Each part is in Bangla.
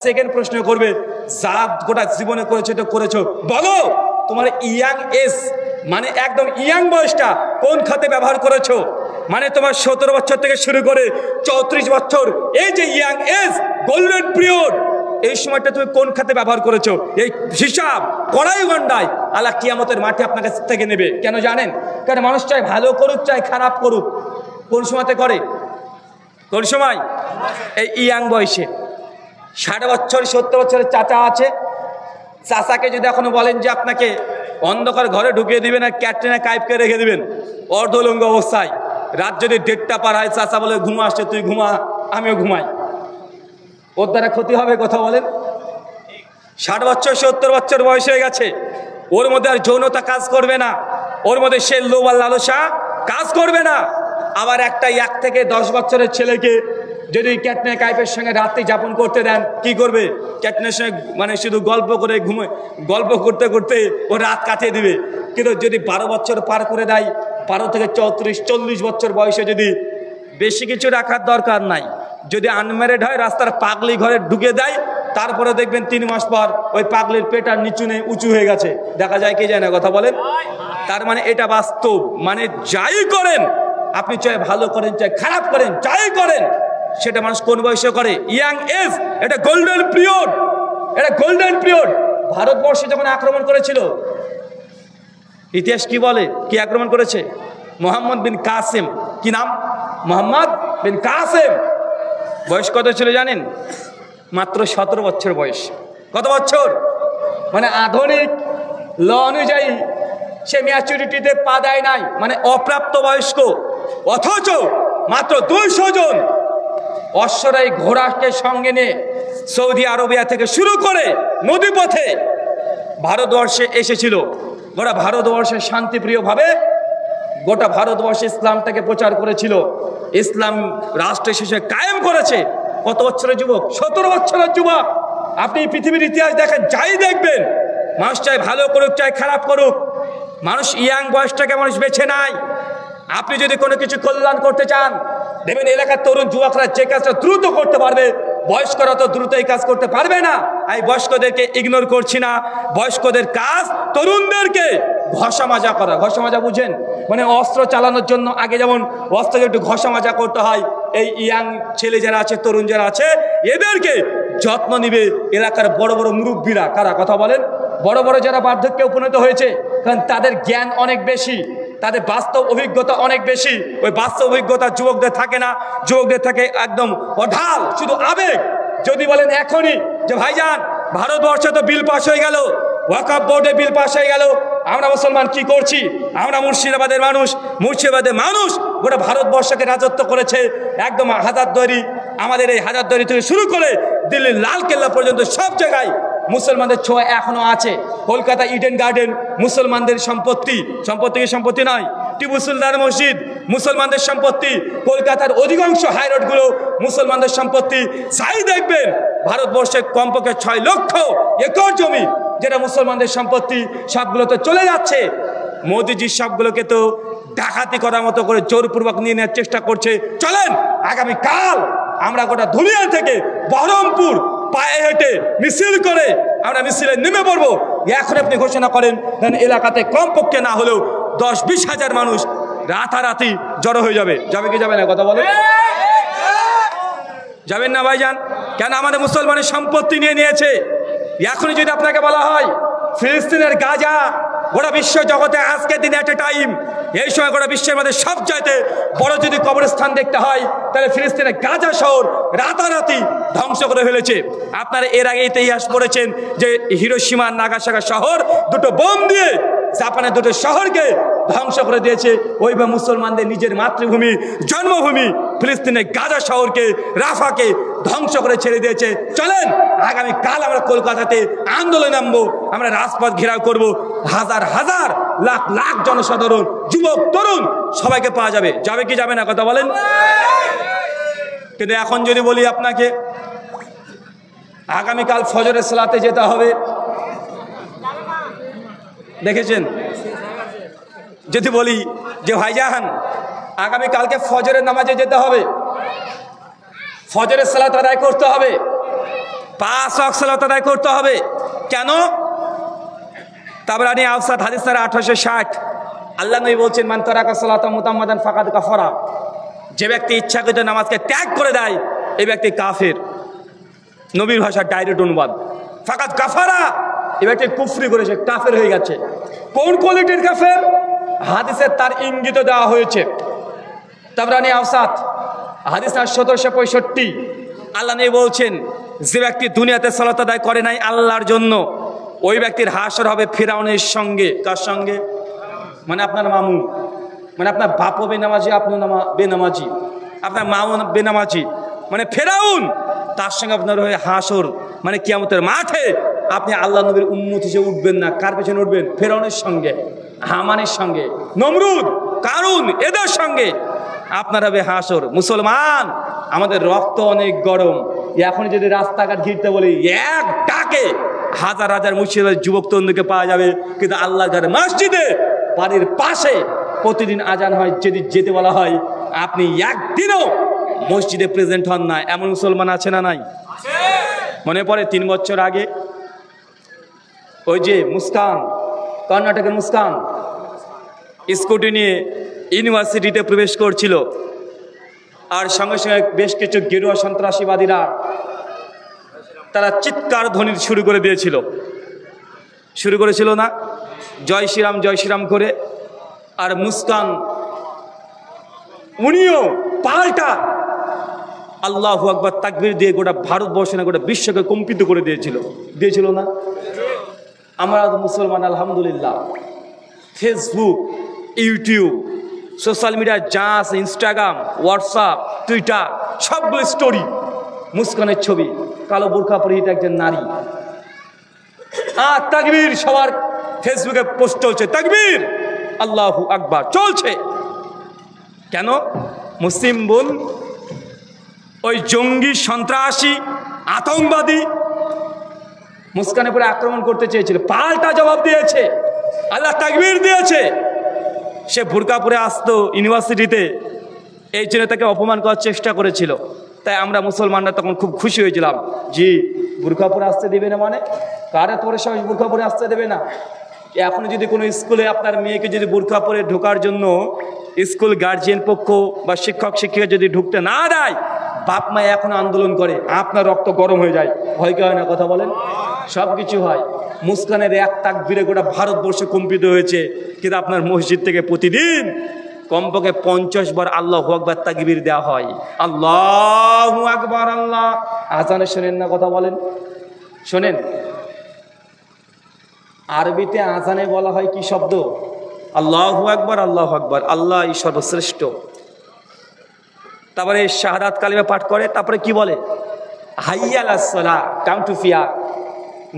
সেকেন্ড প্রশ্ন করবে, যা গোটা জীবনে করেছো তো করেছো, বলো তোমার ইয়াং এজ মানে একদম ইয়াং বয়সটা কোন খাতে ব্যবহার করেছো? মানে তোমার 17 বছর থেকে শুরু করে 34 বছর, এই যে ইয়াং এজ গোল্ডেন পিরিয়ড, এই সময়টা তুমি কোন খাতে ব্যবহার করেছো? এই হিসাব কড়াই গন্ডায় আল্লাহ কিয়ামতের মাঠে আপনার কাছ থেকে নেবে। কেন জানেন? কারণ মানুষ চাই ভালো করুক চাই খারাপ করুক, কোন সময়তে করে? কোন সময়? এই ইয়াং বয়সে। 60 বছর 70 বছরের চাচা আছে, চাচাকে যদি এখনো বলেন যে আপনাকে অন্ধকার ঘরে ঢুকিয়ে দিবেন আর ক্যাটরিনা কাইফকে রেখে দিবেন অর্ধলঙ্গ অবস্থায়, রাত যদি 1:30টা পার হয়, চাচা বলে ঘুমা আসছে, তুই ঘুমা আমিও ঘুমাই, ওর দ্বারা ক্ষতি হবে? কথা বলেন। 60 বছর 70 বছর বয়স হয়ে গেছে, ওর মধ্যে আর যৌনতা কাজ করবে না, ওর মধ্যে সে লোভ আর লালসা কাজ করবে না। আবার একটা 1 থেকে 10 বছরের ছেলেকে যদি ক্যাটরিনা কাইফের সঙ্গে রাত্রি যাপন করতে দেন, কি করবে? ক্যাটরিনার সঙ্গে মানে শুধু গল্প করে গল্প করতে করতে ও রাত কাটিয়ে দিবে। কিন্তু যদি 12 বছর পার করে দেয়, 12 থেকে 34-40 বছর বয়সে যদি বেশি কিছু রাখার দরকার নাই, যদি আনম্যারিড হয় রাস্তার পাগলি ঘরে ঢুকে দেয়, তারপরে দেখবেন 3 মাস পর ওই পাগলির পেট আর নিচু নেই, উঁচু হয়ে গেছে। দেখা যায় কি যায় না? কথা বলেন। তার মানে এটা বাস্তব। মানে যাই করেন আপনি, চাই ভালো করেন চাই খারাপ করেন, যাই করেন সেটা মানুষ কোন বয়সে করে? Young age. এটা গোল্ডেন পিরিয়ড, এটা গোল্ডেন পিরিয়ড। ভারতবর্ষে যখন আক্রমণ করেছিল, ইতিহাস কি বলে? কি আক্রমণ করেছে? মোহাম্মদ বিন কাসেম। কি নাম? মোহাম্মদ বিন কাসেম। বয়স কত ছিল জানেন? মাত্র 17 বছর বয়স। কত বছর? মানে আধুনিক ল অনুযায়ী সে ম্যাচুরিটিতে পা দেয় নাই, মানে অপ্রাপ্ত বয়স্ক। অথচ মাত্র 200 জন অশ্বরাই ঘোড়াকে সঙ্গে নিয়ে সৌদি আরবিয়া থেকে শুরু করে নদীপথে ভারতবর্ষে এসেছিল। গোটা ভারতবর্ষে শান্তিপ্রিয়ভাবে গোটা ভারতবর্ষে ইসলামটাকে প্রচার করেছিল, ইসলাম রাষ্ট্র শেষে কায়েম করেছে। কত বছরের যুবক? 17 বছরের যুবক। আপনি পৃথিবীর ইতিহাস দেখেন, যাই দেখবেন মানুষ চাই ভালো করুক চাই খারাপ করুক, মানুষ ইয়াং বয়সটাকে মানুষ বেছে নাই। আপনি যদি কোনো কিছু কল্যাণ করতে চান, দেখবেন এলাকার তরুণ যুবকরা যে কাজটা দ্রুত করতে পারবে, বয়স্করা তো দ্রুত এই কাজ করতে পারবে না। এই বয়স্কদেরকে ইগনোর করছি না, বয়স্কদের কাজ তরুণদেরকে ঘষা মাজা করা। ঘষা মাজা বুঝেন? মানে অস্ত্র চালানোর জন্য আগে যেমন অস্ত্রকে একটু ঘষা মাজা করতে হয়, এই ইয়াং ছেলে যারা আছে, তরুণ যারা আছে, এদেরকে যত্ন নিবে এলাকার বড় বড় মুরব্বীরা। কারা? কথা বলেন। বড় বড় যারা বার্ধক্যে উপনীত হয়েছে, কারণ তাদের জ্ঞান অনেক বেশি, তাদের বাস্তব অভিজ্ঞতা অনেক বেশি। ওই বাস্তব অভিজ্ঞতা যুবকদের থাকে না, যুবকদের থাকে একদম অঢাল, শুধু আবেগ। যদি বলেন এখনই যে ভাইজান ভারতবর্ষে তো বিল পাস হয়ে গেল, ওয়াকফ বোর্ডে বিল পাস হয়ে গেল, আমরা মুসলমান কি করছি? আমরা মুর্শিদাবাদের মানুষ গোটা ভারতবর্ষকে রাজত্ব করেছে। একদম হাজারদুয়ারি, আমাদের এই হাজারদুয়ারি থেকে শুরু করে দিল্লির লালকেল্লা পর্যন্ত সব জায়গায় মুসলমানদের ছোঁয়া এখনো আছে। কলকাতা ইডেন গার্ডেন মুসলমানদের সম্পত্তি, সম্পত্তি নয়। টিপু সুলতান মসজিদ মুসলমানদের সম্পত্তি। কলকাতার অধিকাংশ হাইরোডগুলো মুসলমানদের সম্পত্তি। যাই দেখবেন ভারতবর্ষের কমপক্ষে 6 লক্ষ একর জমি যেটা মুসলমানদের সম্পত্তি, সবগুলো তো চলে যাচ্ছে। মোদিজি সবগুলোকে তো ডাকাতি করার মতো করে জোরপূর্বক নিয়ে নেওয়ার চেষ্টা করছে। চলেন আগামীকাল আমরা গোটা দুনিয়া থেকে বহরমপুর পায়ে হেঁটে মিছিল করে আমরা মিছিলে নেমে পড়বো। এখন আপনি ঘোষণা করেন এলাকাতে কমপক্ষে না হলেও 10-20 হাজার মানুষ রাতারাতি জড়ো হয়ে যাবে। যাবে কি যাবে না? কথা বলে যাবেন না ভাইজান? কেন? আমাদের মুসলমানের সম্পত্তি নিয়ে নিয়েছে। এখনই যদি আপনাকে বলা হয় ফিলিস্তিনের গাজা গোটা বিশ্ব জগতে আজকের দিনে একটা টাইম, এই সময় গোটা বিশ্বের মধ্যে সবচাইতে বড় যদি কবরস্থান দেখতে হয়, তাহলে ফিলিস্তিনের গাজা শহর রাতারাতি ধ্বংস করে ফেলেছে। আপনারা এর আগে ইতিহাস পড়েছেন যে হিরোশিমা নাগাসাকি শহর দুটো বোম দিয়ে জাপানের দুটো শহরকে ধ্বংস করে দিয়েছে। ওইভাবে মুসলমানদের নিজের মাতৃভূমি, জন্মভূমি ফিলিস্তিনের গাজা শহরকে, রাফাকে ধ্বংস করে ছেড়ে দিয়েছে। চলেন আগামীকাল আমরা কলকাতাতে আন্দোলন নামবো, আমরা রাজপথ ঘেরাও করব। হাজার হাজার লাখ লাখ জনসাধারণ, যুবক তরুণ সবাইকে পাওয়া যাবে। যাবে কি যাবে না? কথা বলেন। কিন্তু এখন যদি বলি আপনাকে আগামীকাল ফজরের সালাতে যেতে হবে, দেখেছেন? যদি বলি যে ভাইজান আগামীকালকে ফজরের নামাজে যেতে হবে, ফজরের সালাত আদায় করতে হবে, 5 ওয়াক্ত সালাত আদায় করতে হবে। কেন? তাবরানী আওসাত হাদিস 1860 আল্লাহ নবী বলছেন, মান তারাকা সালাতা মুতাম্মাদান ফাকাদ কাফারা। যে ব্যক্তি ইচ্ছাকৃত নামাজকে ত্যাগ করে দেয় এই ব্যক্তি কাফের। নবীর ভাষার ডাইরেক্ট অনুবাদ, ফাকাদ কাফারা, এই ব্যক্তি কুফরি করেছে, কাফের হয়ে গেছে। কোন কোয়ালিটির কাফের? হাদিসে তার ইঙ্গিত দেওয়া হয়েছে। তাবরানী আওসাত হাদিস 1765 আল্লাহ নবী বলছেন, যে ব্যক্তি দুনিয়াতে সালাত আদায় করে নাই আল্লাহর জন্য, ওই ব্যক্তির হাসর হবে ফিরাউনের সঙ্গে। কার সঙ্গে? মানে আপনার মামু, মানে আপনার বাপও বেনামাজি, আপনিও বেনামাজি, আপনার মাও বেনামাজি, মানে ফেরাউন, তার সঙ্গে আপনার হয়ে হাসর, মানে কিয়ামতের মাঠে আপনি আল্লাহ নবীর উম্মত হিসেবে উঠবেন না। কার পেছনে উঠবেন? ফেরাউনের সঙ্গে, হামানের সঙ্গে, নমরুদ, কারুন, এদের সঙ্গে আপনার হবে হাসর। মুসলমান, আমাদের রক্ত অনেক গরম। এখন যদি রাস্তাঘাট ঘিরতে বলি, এক ডাকে হাজার হাজার মুর্শিদের যুবক তরুণকে পাওয়া যাবে, কিন্তু আল্লাহর ঘরে মসজিদে বাড়ির পাশে প্রতিদিন আজান হয়, যদি যেতে বলা হয় আপনি একদিনও মসজিদে প্রেজেন্ট হন না, এমন মুসলমান আছে না নাই? মনে পড়ে 3 বছর আগে ওই যে মুস্কান, কর্ণাটকের মুস্কান স্কুটি নিয়ে ইউনিভার্সিটিতে প্রবেশ করছিল, আর সঙ্গে সঙ্গে বেশ কিছু গেরুয়া সন্ত্রাসীবাদীরা তারা চিৎকার ধ্বনি শুরু করেছিল না, জয় শ্রীরাম জয় শ্রীরাম করে। আর মুস্কান উনিও পাল্টা আল্লাহু আকবার তাকবীর দিয়ে গোটা ভারতবর্ষ না গোটা বিশ্বকে কম্পিত করে দিয়েছিল না? আমরা মুসলমান আলহামদুলিল্লাহ, ফেসবুক, ইউটিউব, সোশ্যাল মিডিয়া যা আছে, ইনস্টাগ্রাম, হোয়াটসঅ্যাপ, টুইটার, সবগুলো স্টোরি মুস্কানের ছবি, কালো বোরখা পরিহিত একজন নারী, আর তাকবীর, সবার ফেসবুকে পোস্ট চলছে, তাকবীর, আল্লাহু আকবার চলছে। কেন? মুসলিম বোন ওই জঙ্গি, সন্ত্রাসী, আতঙ্কবাদী মুস্কানের উপরে আক্রমণ করতে চেয়েছিল, পাল্টা জবাব দিয়েছে, আল্লাহ তাকবীর দিয়েছে। সে বোরকা পরে আসতো ইউনিভার্সিটিতে, এই জন্য তাকে অপমান করার চেষ্টা করেছিল। তাই আমরা মুসলমানরা তখন খুব খুশি হয়েছিলাম, জি বোরকা পরে আসতে দেবে না, মানে কারে তোরে সবাই বোরকা পরে আসতে দেবে না। এখন যদি কোনো স্কুলে আপনার মেয়েকে যদি বোরকা পরে ঢোকার জন্য স্কুল গার্জিয়ান পক্ষ বা শিক্ষক শিক্ষিকা যদি ঢুকতে না দেয়, বাপ মা এখন আন্দোলন করে, আপনার রক্ত গরম হয়ে যায়। ভয় কি হয় না? কথা বলেন। সব কিছু হয়। মুস্কানের এক তাকবীরে গোটা ভারতবর্ষ কম্পিত হয়েছে, কিন্তু আপনার মসজিদ থেকে প্রতিদিন কমপক্ষে 50 বার আল্লাহু আকবার তাকবীর দেওয়া হয়। আল্লাহু আকবার, আল্লাহ। আজানে শোনেন না? কথা বলেন। শোনেন, আরবিতে আজানে বলা হয় কি শব্দ? আল্লাহু আকবার, আল্লাহু আকবার, আল্লাহ সর্বশ্রেষ্ঠ। তারপরে শাহাদাত কালিমা পাঠ করে, তারপরে কি বলে? হাইয়া আলাস সালাহ, কাম টু ফিয়া,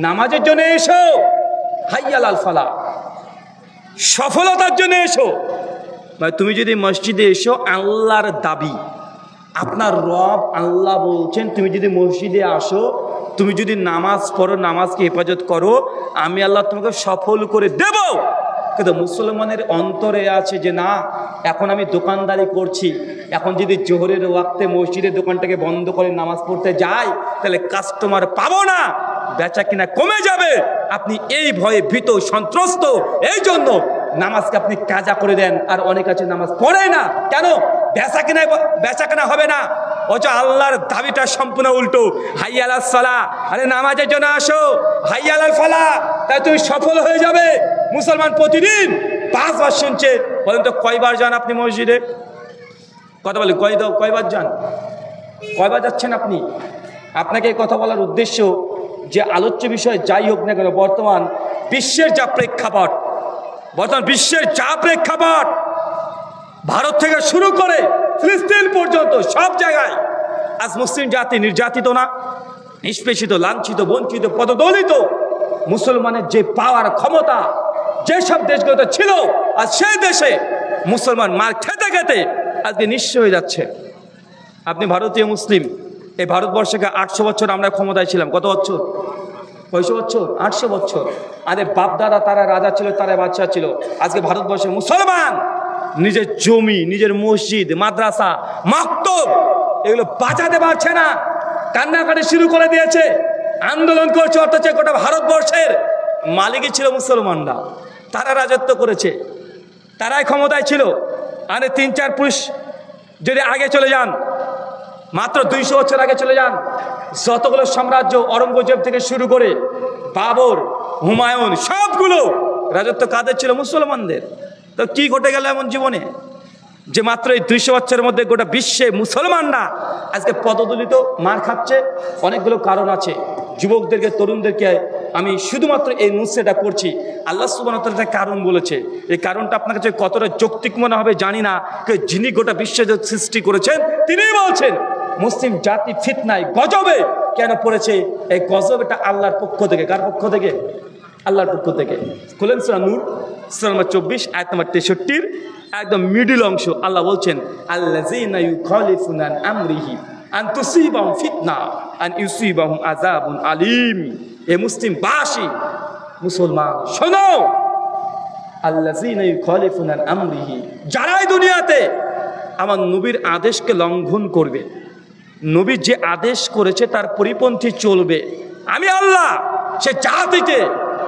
নামাজের জন্য এসো। হাইয়া আলাল ফালাহ, সফলতার জন্য এসো। মানে তুমি যদি মসজিদে এসো, আল্লাহর দাবি, আপনার রব আল্লাহ বলছেন তুমি যদি মসজিদে আসো, তুমি যদি নামাজ পড়ো, নামাজকে হেফাজত করো, আমি আল্লাহ তোমাকে সফল করে দেব। কিন্তু মুসলমানের অন্তরে আছে যে না, এখন আমি দোকানদারি করছি, এখন যদি জোহরের ওয়াক্তে মসজিদের দোকানটাকে বন্ধ করে নামাজ পড়তে যাই, তাহলে কাস্টমার পাবো না, বেচা কিনা কমে যাবে। আপনি এই ভয়ে ভীত, সন্ত্রস্ত, এই জন্য নামাজকে আপনি কাজা করে দেন। আর অনেক আছে নামাজ পড়ে না। কেন? বেচা কেনা হবে না। অথচ আল্লাহর দাবিটা সম্পূর্ণ উল্টো। হাইয়া আলাস সালাহ, আরে নামাজের জন্য আসো, হাইয়া আলাল ফালাহ, তাই তুমি সফল হয়ে যাবে। মুসলমান প্রতিদিন 5 বার শুনছে। বলেন তো কয়বার যান আপনি মসজিদে? কথা বলেন, কয়বার যান? কয়বার যাচ্ছেন আপনি? আপনাকে এই কথা বলার উদ্দেশ্য যে আলোচ্য বিষয় যাই হোক না কেন, বর্তমান বিশ্বের যা প্রেক্ষাপট, ভারত থেকে শুরু করে ফিলিস্তিন পর্যন্ত সব জায়গায় আজ মুসলিম জাতি নির্যাতিত না, নিষ্পেষিত, লাঞ্ছিত, বঞ্চিত, পদদলিত। মুসলমানের যে পাওয়ার ক্ষমতা যেসব দেশগুলোতে ছিল, আর সেই দেশে মুসলমান মার খেতে খেতে আজকে নিঃস্ব হয়ে যাচ্ছে। আপনি ভারতীয় মুসলিম, এই ভারতবর্ষকে 800 বছর আমরা ক্ষমতায় ছিলাম। কত বছর? 600 বছর, 800 বছর। আরে বাপদাদা তারা রাজা ছিল, তারা বাদশা ছিল। আজকে ভারতবর্ষের মুসলমান নিজের জমি, নিজের মসজিদ, মাদ্রাসা, মাকতব এগুলো বাঁচাতে পারছে না, কান্নাকাটি শুরু করে দিয়েছে। আন্দোলন করছে, অথচ গোটা ভারতবর্ষের মালিকই ছিল মুসলমানরা। তারা রাজত্ব করেছে, তারাই ক্ষমতায় ছিল। আরে 3-4 পুরুষ যদি আগে চলে যান, মাত্র 200 বছর আগে চলে যান, যতগুলো সাম্রাজ্য অরঙ্গজেব থেকে শুরু করে বাবর, হুমায়ুন, সবগুলো রাজত্ব কাদের ছিল? মুসলমানদের। তো কি ঘটে গেল এমন জীবনে যে মাত্র এই 200 বছরের মধ্যে গোটা বিশ্বে মুসলমানরা আজকে পদদলিত মার খাচ্ছে? অনেকগুলো কারণ আছে। যুবকদেরকে, তরুণদেরকে আমি শুধুমাত্র এই নুসরাতটা করছি। আল্লাহ সুবহানাহু ওয়া তাআলা কারণ বলেছে, এই কারণটা আপনার কাছে কতটা যৌক্তিক মনে হবে জানি না, যিনি গোটা বিশ্ব সৃষ্টি করেছেন তিনিই বলছেন মুসলিম জাতি ফিতনায় গজবে কেন পড়েছে। এই গজবটা আল্লাহর পক্ষ থেকে। কার পক্ষ থেকে? আল্লাহর পক্ষ থেকে। খুলেন সূরা নূর, সূরা নম্বর 24 আয়াত নম্বর 63 একদম মিডল অংশ। আল্লাহ বলছেন আল্লাযীনা ইউখালিফুনা আন আমরিহি আন তুসিবাহুম ফিতনা আন ইউসিবাহুম আযাবুন আলীম। এ মুসলিমবাসী, মুসলমান শোনো, আল্লাযীনা ইউখালিফুনা আন আমরিহি, যারাই দুনিয়াতে আমার নবীর আদেশকে লঙ্ঘন করবে, নবী যে আদেশ করেছে তার পরিপন্থী চলবে, আমি আল্লাহ সে জাতিকে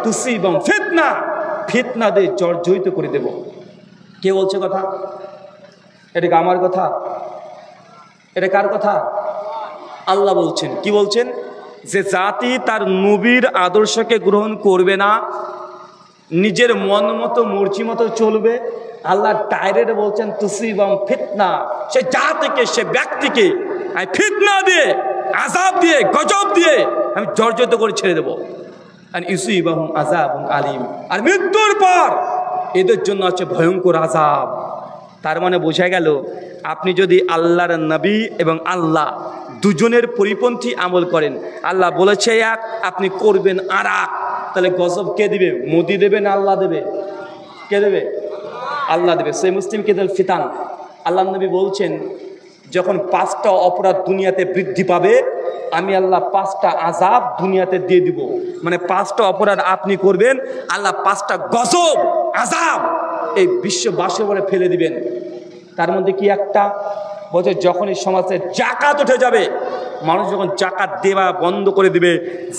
তুসিবাহুম ফিতনা, ফিতনা দিয়ে জর্জরিত করে দেব। কে বলছে কথা? এটা কি আমার কথা? এটা কার কথা? আল্লাহ বলছেন। কি বলছেন? যে জাতি তার নবীর আদর্শকে গ্রহণ করবে না, নিজের মন মতো মর্জি মতো চলবে, আল্লাহ ডাইরেক্ট বলছেন তুসিবাহুম ফিতনা, সে জাতিকে, সে ব্যক্তিকে আমি ফিতনা দিয়ে, আযাব দিয়ে, গজব দিয়ে আমি জর্জরিত করে ছেড়ে দেবো। আর ইউসিবাহুম আযাবুন আলীম, আর মৃত্যুর পর এদের জন্য আছে ভয়ঙ্কর আযাব। তার মানে বোঝা গেল আপনি যদি আল্লাহর নবী এবং আল্লাহ দুজনের পরিপন্থী আমল করেন, আল্লাহ বলেছে এক, আপনি করবেন আর এক, তাহলে গজব কে দিবে? মোদি দেবে না আল্লাহ দেবে? কে দেবে? আল্লাহ দেবে। সেই মুসলিমকে দিল ফিতান। আল্লাহ নবী বলছেন যখন 5টা অপরাধ দুনিয়াতে বৃদ্ধি পাবে, আমি আল্লাহ 5টা আযাব দুনিয়াতে দিয়ে দিব। মানে 5টা অপরাধ আপনি করবেন, আল্লাহ 5টা গজব, আযাব এই বিশ্ববাসীর উপরে ফেলে দিবেন। তার মধ্যে কি একটা? বলছে যখনই সমাজে জাকাত উঠে যাবে, মানুষ যখন জাকাত দেওয়া বন্ধ করে দিবে,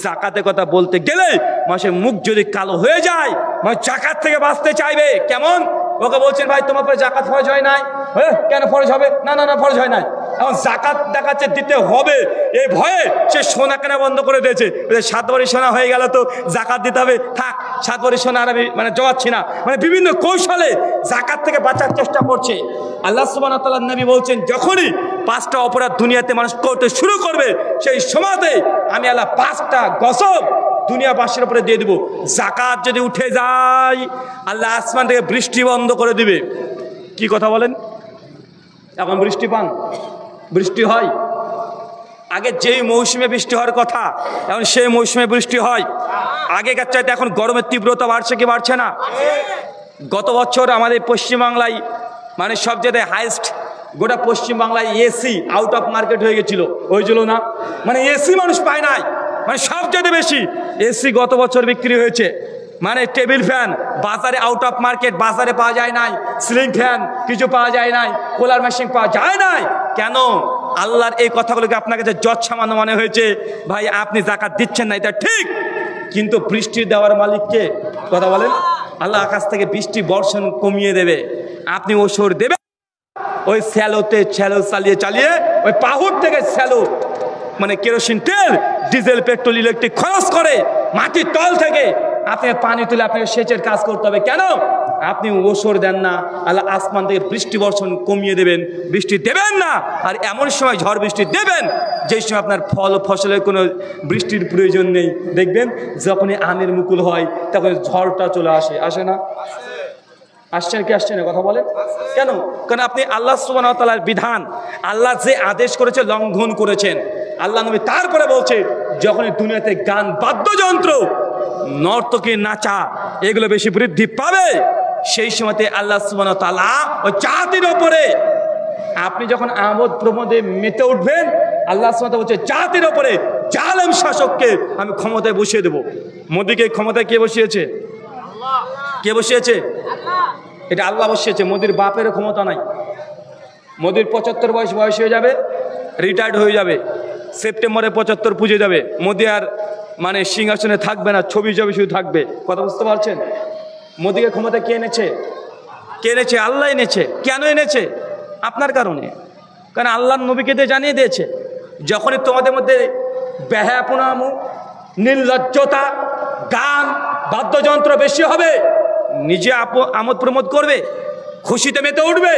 জাকাতের কথা বলতে গেলে মানুষের মুখ যদি কালো হয়ে যায়, মানুষ জাকাত থেকে বাঁচতে চাইবে। কেমন? ওকে বলছেন ভাই তোমার পরে জাকাত ফরজ হয় নাই। হ্যাঁ, কেন ফরজ হবে? না না না, ফরজ হয় নাই। এখন জাকাত দেখাচ্ছে দিতে হবে, এই ভয়ে সে সোনা কেনা বন্ধ করে দিয়েছে। 7 ভরি সোনা হয়ে গেল তো জাকাত দিতে হবে, থাক 7 ভরি সোনা আর আমি জমাচ্ছি না। বিভিন্ন কৌশলে জাকাত থেকে বাঁচার চেষ্টা করছে। আল্লাহ সুবহানাহু ওয়া তাআলা নবী বলছেন যখনই 5টা অপরাধ দুনিয়াতে মানুষ করতে শুরু করবে, সেই সময়তে আমি আল্লাহ 5টা গজব দুনিয়াবাসীর উপরে দিয়ে দিব। জাকাত যদি উঠে যায়, আল্লাহ আসমান থেকে বৃষ্টি বন্ধ করে দিবে। কি কথা বলেন? এখন বৃষ্টি পান? বৃষ্টি হয়? আগে যেই মৌসুমে বৃষ্টি হওয়ার কথা, এখন সেই মৌসুমে বৃষ্টি হয়। আগেকার চাইতে এখন গরমের তীব্রতা বাড়ছে কি বাড়ছে না? গত বছর আমাদের পশ্চিমবাংলায় সব জায়গায় হাইস্ট, গোটা পশ্চিমবাংলায় এসি আউট অফ মার্কেট হয়ে গেছিল। হয়েছিল না? এসি মানুষ পায় নাই, সব জায়গায় বেশি এসি গত বছর বিক্রি হয়েছে। টেবিল ফ্যান বাজারে আউট অফ মার্কেট, বাজারে পাওয়া যায় নাই। সিলিং ফ্যান কিছু পাওয়া যায় নাই, কুলার মেশিন পাওয়া যায় নাই। কেন? আল্লাহর এই কথাগুলোকে আপনার কাছে যৎ সামান্য মনে হয়েছে। ভাই আপনি জাকাত দিচ্ছেন না, এটা ঠিক, কিন্তু বৃষ্টি দেওয়ার মালিককে কথা বলেন। আল্লাহ আকাশ থেকে বৃষ্টি বর্ষণ কমিয়ে দেবে, আপনি ওষুধ দেবেন। ওই স্যালোতে স্যালো চালিয়ে চালিয়ে ওই পাহুড় থেকে স্যালো কেরোসিন তেল, ডিজেল, পেট্রোল, ইলেকট্রিক খরচ করে মাটির তল থেকে আপনি পানি তুলে আপনাকে সেচের কাজ করতে হবে। কেন? আপনি ওষুধ দেন না, আল্লাহ আসমান থেকে বৃষ্টি বর্ষণ কমিয়ে দেবেন, বৃষ্টি দেবেন না। আর এমন সময় ঝড় বৃষ্টি দেবেন যেই সময় আপনার ফসলের কোনো বৃষ্টির প্রয়োজন নেই। দেখবেন যখনই আমের মুকুল হয় তখন ঝড়টা চলে আসে, আসে না? আসছেন কি আসছে না? কথা বলেন কেন? কারণ আপনি আল্লাহ সুবহানাহু ওয়া তাআলার বিধান, আল্লাহ যে আদেশ করেছে লঙ্ঘন করেছেন। আল্লাহ নবী তারপরে বলছে যখন দুনিয়াতে গান, বাদ্যযন্ত্র, নর্তকী, নাচা এগুলো বেশি বৃদ্ধি পাবে, সেই সময়তে আল্লাহ সুবহানাহু ওয়া তাআলা ওই জাতির ওপরে, আপনি যখন আমোদ প্রমোদে মেতে উঠবেন, আল্লাহ সুবহানাহু ওয়া তাআলা বলছে জাতির ওপরে জালেম শাসককে আমি ক্ষমতায় বসিয়ে দেব। মোদিকে ক্ষমতায় কে বসিয়েছে? কে বসিয়েছে? এটা আল্লাহ বসিয়েছে। মোদির বাপের ক্ষমতা নাই। মোদির 75 বয়স হয়ে যাবে, রিটায়ার্ড হয়ে যাবে, সেপ্টেম্বরে 75 পুজো যাবে। মোদি আর মানে সিংহাসনে থাকবে না, ছবি শুধু থাকবে। কথা বুঝতে পারছেন? মোদিকে ক্ষমতা কে এনেছে? কে এনেছে? আল্লাহ এনেছে। কেন এনেছে? আপনার কারণে। কারণ আল্লাহর নবীকে দিয়ে জানিয়ে দিয়েছে, যখনই তোমাদের মধ্যে বেহায়াপনা, নির্লজ্জতা, গান, বাদ্যযন্ত্র বেশি হবে, নিজে আমোদ প্রমোদ করবে, খুশিতে মেতে উঠবে,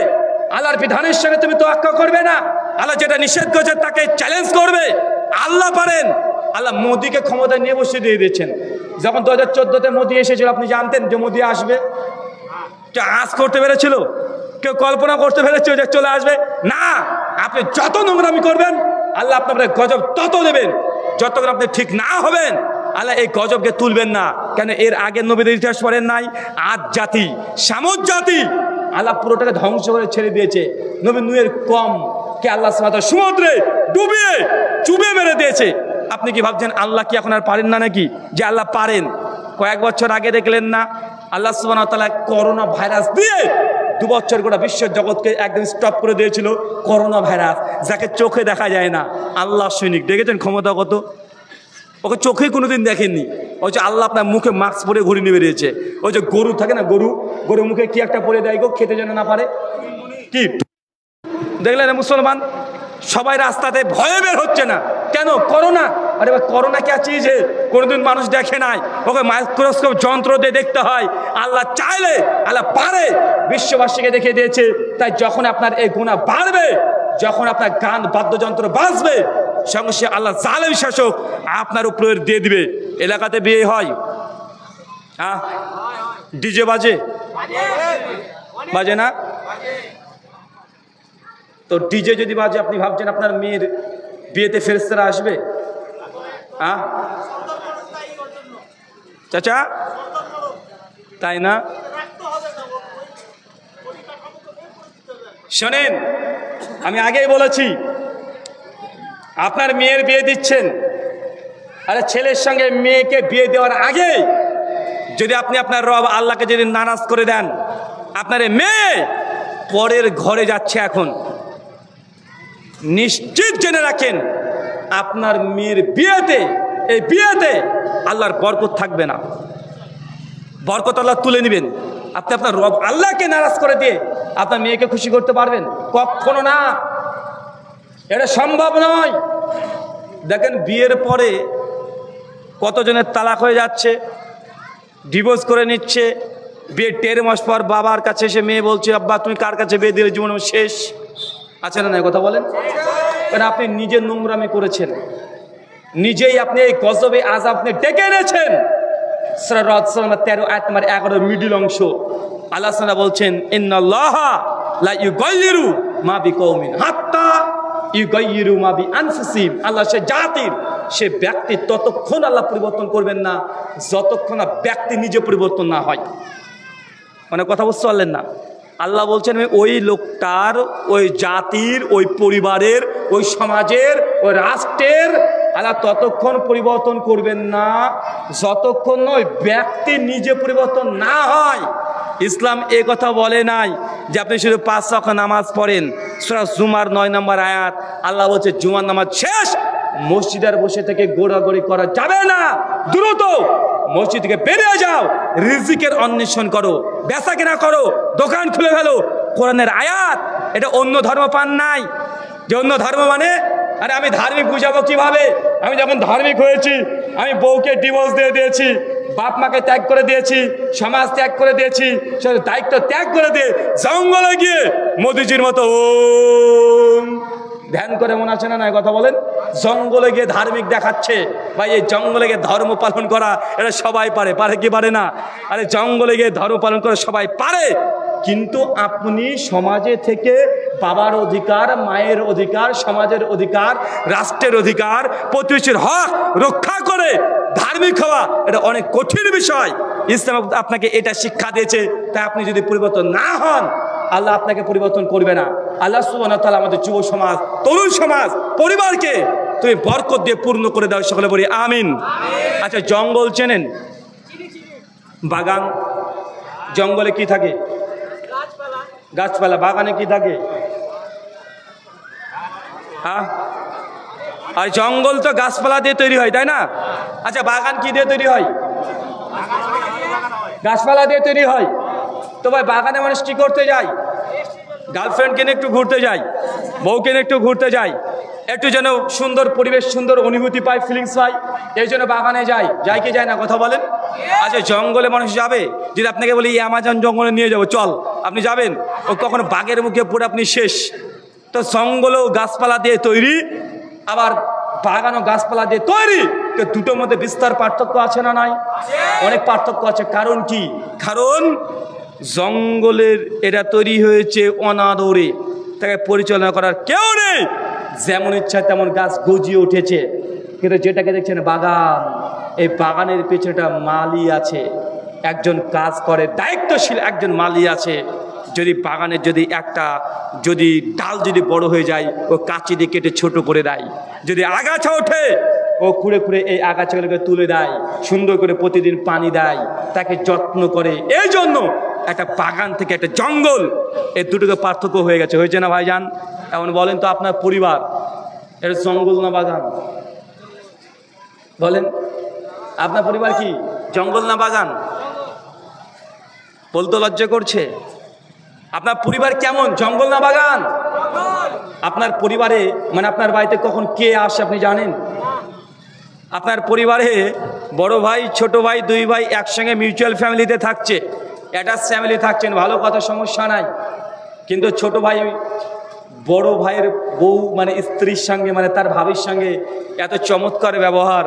আল্লাহর বিধানের সঙ্গে তুমি তোয়াক্কা করবে না, আল্লাহ যেটা নিষেধ করেছে তাকে চ্যালেঞ্জ করবে। আল্লাহ পারেন। আল্লাহ মোদিকে ক্ষমতা নিয়ে বসে দিয়ে দিয়েছেন। যখন 2014-তে মোদি এসেছিল, আপনি জানতেন যে মোদি আসবে? কেউ আঁচ করতে পেরেছিল? কেউ কল্পনা করতে পেরেছিল যে চলে আসবে? না। আপনি যত নোংরামি করবেন, আল্লাহ আপনার গজব তত দেবেন। যতক্ষণ আপনি ঠিক না হবেন, আল্লাহ এই গজবকে তুলবেন না। কেন? এর আগের নবীদের ইতিহাস পড়েন নাই? আদ জাতি, সামুদ জাতি আল্লাহ পুরোটাকে ধ্বংস করে ছেড়ে দিয়েছে। নবী নূহের কম কে আল্লাহ সুবহানাহু ওয়া তাআলা সমুদ্রে ডুবিয়ে চুবে মেরে দিয়েছে। আপনি কি ভাবছেন আল্লাহ কি এখন আর পারেন না নাকি? যে আল্লাহ পারেন। কয়েক বছর আগে দেখলেন না আল্লাহ সুবহানাহু ওয়া তাআলা করোনা ভাইরাস দিয়ে 2 বছর গোটা বিশ্ব জগৎকে একদম স্টপ করে দিয়েছিল। করোনা ভাইরাস, যাকে চোখে দেখা যায় না। আল্লাহ সৈনিক, দেখেছেন ক্ষমতা কত? ওকে চোখে কোনোদিন দেখেননি। ওই যে আল্লাহ আপনার মুখে মাস্ক পরে ঘুরে নিয়ে বেরিয়েছে। ওই যে গরু থাকে না, গরু মুখে কি একটা পরে দেয় গো, খেতে যেন না পারে। কি দেখলেন মুসলমান? সবাই রাস্তাতে ভয়ে বের হচ্ছে না। কেন? করোনা। আরে ভাই, করোনা কে চিজ কোনোদিন মানুষ দেখে নাই। ওকে মাইক্রোস্কোপ যন্ত্র দিয়ে দেখতে হয়। আল্লাহ চাইলে আল্লাহ পারে, বিশ্ববাসীকে দেখিয়ে দিয়েছে। তাই যখন আপনার এই গুনাহ বাড়বে, যখন আপনার গান বাদ্যযন্ত্র বাজবে, সঙ্গে সে আল্লাহ জালেম শাসক আপনার উপরে দিয়ে দিবে। এলাকাতে বিয়ে হয়, হ্যাঁ, ডিজে বাজে না? তো ডিজে যদি বাজে, আপনি ভাবছেন আপনার মেয়ের বিয়েতে ফেরেশতারা আসবে? হ্যাঁ চাচা, তাই না? শোনেন, আমি আগেই বলেছি, আপনার মেয়ের বিয়ে দিচ্ছেন, আরে ছেলের সঙ্গে মেয়েকে বিয়ে দেওয়ার আগে যদি আপনি আপনার রব আল্লাহকে যদি নারাজ করে দেন, আপনার মেয়ে পরের ঘরে যাচ্ছে। এখন নিশ্চিত জেনে রাখেন, আপনার মেয়ের বিয়েতে, এই বিয়েতে আল্লাহর বরকত থাকবে না। বরকত আল্লাহ তুলে নেবেন। আপনি আপনার রব আল্লাহকে নারাজ করে দিয়ে আপনার মেয়েকে খুশি করতে পারবেন? কখনো না, এটা সম্ভব নয়। দেখেন বিয়ের পরে কতজনের তালাক হয়ে যাচ্ছে, ডিভোর্স করে নিচ্ছে। বিয়ের 1.5 মাস পর বাবার কাছে এসে মেয়ে বলছে, আব্বা তুমি কার কাছে বিয়ে দিলে, জীবন শেষ। আছে না? কথা বলেন। কারণ আপনি নিজে নোংরামি করেছেন, নিজেই আপনি এই গজবে আযাব আপনি ডেকে এনেছেন। সূরা রাদ 13 আয়াত নম্বর 11 মিডল অংশ আল্লাহ তাআলা বলছেন, ইন্নাল্লাহা লা ইউগাইয়িরু মা বিকওমিন হাত্তা ইউগাইয়িরু মা বিআনফুসিহিম। আল্লাহ সে জাতির, সে ব্যক্তি ততক্ষণ আল্লাহ পরিবর্তন করবেন না যতক্ষণ না ব্যক্তি নিজে পরিবর্তন না হয়। মানে কথা বুঝতে পারলেন না? আল্লাহ বলছেন ওই লোকটার, ওই জাতির, ওই পরিবারের, ওই সমাজের, ওই রাষ্ট্রের আল্লাহ ততক্ষণ পরিবর্তন করবেন না যতক্ষণ ওই ব্যক্তি নিজে পরিবর্তন না হয়। ইসলাম এ কথা বলে নাই যে আপনি শুধু 5 ওয়াক্ত নামাজ পড়েন। সূরা জুমার 9 নম্বর আয়াত আল্লাহ বলছে, জুমার নামাজ শেষ, মসজিদের বসে থেকে গোড়াগড়ি করা যাবে না। দ্রুত মসজিদ থেকে বেরিয়ে যাও, রিজিকের অন্বেষণ করো, বেচা কেনা করো, দোকান খুলে ফেলো। কোরআনের আয়াত। এটা অন্য ধর্ম পান নাই যে অন্য ধর্ম মানে, আরে আমি ধার্মিক বুঝাবো কিভাবে? আমি যখন ধার্মিক হয়েছি, আমি বউকে ডিভোর্স দিয়ে দিয়েছি, বাপ মাকে ত্যাগ করে দিয়েছি, সমাজ ত্যাগ করে দিয়েছি, দায়িত্ব ত্যাগ করে দিয়ে জঙ্গলে গিয়ে মোদিজির মতো ওম ধ্যান করে, মনে আছে না? কথা বলেন। জঙ্গলে গিয়ে ধার্মিক দেখাচ্ছে। ভাই, এই জঙ্গলে গিয়ে ধর্ম পালন করা এটা সবাই পারে, পারে কি পারে না? আরে জঙ্গলে গিয়ে ধর্ম পালন করা সবাই পারে, কিন্তু আপনি সমাজে থেকে বাবার অধিকার, মায়ের অধিকার, সমাজের অধিকার, রাষ্ট্রের অধিকার, প্রতিবেশীর হক রক্ষা করে ধার্মিক হওয়া এটা অনেক কঠিন বিষয়। ইসলাম আপনাকে এটা শিক্ষা দিয়েছে। তাই আপনি যদি পরিবর্তন না হন, আল্লাহ আপনাকে পরিবর্তন করবে না। আল্লাহ সুবহানাহু ওয়া তাআলা আমাদের যুব সমাজ, তরুণ সমাজ, পরিবারকে তুমি বরকত দিয়ে পূর্ণ করে দাও। সকলে বলি আমিন। আচ্ছা, জঙ্গল চেনেন? বাগান, জঙ্গলে কি থাকে? গাছপালা। বাগানে কি থাকে? হ্যাঁ, আর জঙ্গল তো গাছপালা দিয়ে তৈরি হয়, তাই না? আচ্ছা, বাগান কি দিয়ে তৈরি হয়? গাছপালা দিয়ে তৈরি হয়। তো ভাই, বাগানে মানুষ কি করতে যায়? গার্লফ্রেন্ডকে নিয়ে একটু ঘুরতে যায়, বউকে নিয়ে একটু ঘুরতে যায়, একটু যেন সুন্দর পরিবেশ, সুন্দর অনুভূতি পায়, ফিলিংস পায়, এই জন্য বাগানে যায়। যায় কি যায় না, কথা বলেন? আচ্ছা, জঙ্গলে মানুষ যাবে? যদি আপনাকে বলি এই আমাজন জঙ্গলে নিয়ে যাবো, চল, আপনি যাবেন? ও কখনো বাঘের মুখে পড়ে আপনি শেষ। তো জঙ্গলও গাছপালা দিয়ে তৈরি, আবার বাগানও গাছপালা দিয়ে তৈরি। তো দুটোর মধ্যে বিস্তার পার্থক্য আছে না নাই? অনেক পার্থক্য আছে। কারণ কি? কারণ জঙ্গলের এটা তৈরি হয়েছে অনাদরে, তাকে পরিচালনা করার কেউ নেই, যেমন ইচ্ছা তেমন গাছ গজিয়ে উঠেছে। কিন্তু যেটাকে দেখছেন বাগান, এই বাগানের পেছনেটা মালি আছে, একজন কাজ করে, দায়িত্বশীল একজন মালি আছে। যদি বাগানের যদি ডাল যদি বড় হয়ে যায়, ও কাঁচি দিয়ে কেটে ছোট করে দেয়। যদি আগাছা ওঠে, ও খুঁড়ে খুঁড়ে এই আগাছাগুলোকে তুলে দেয়, সুন্দর করে প্রতিদিন পানি দেয়, তাকে যত্ন করে। এই জন্য একটা বাগান থেকে একটা জঙ্গল, এই দুটোকে পার্থক্য হয়ে গেছে। হয়েছে না ভাইজান? এখন বলেন তো, আপনার পরিবার এটা জঙ্গল না বাগান? বলেন, আপনার পরিবার কি জঙ্গল না বাগান? বলতে লজ্জা করছে। আপনার পরিবার কেমন, জঙ্গল না বাগান? আপনার পরিবারে মানে আপনার বাড়িতে কখন কে আসে আপনি জানেন? আপনার পরিবারে বড় ভাই, ছোট ভাই, দুই ভাই একসঙ্গে মিউচুয়াল ফ্যামিলিতে থাকছে, অ্যাটাচ ফ্যামিলি থাকছেন, ভালো কথা, সমস্যা নাই। কিন্তু ছোট ভাই বড় ভাইয়ের বউ মানে স্ত্রীর সঙ্গে, মানে তার ভাবির সঙ্গে এত চমৎকার ব্যবহার,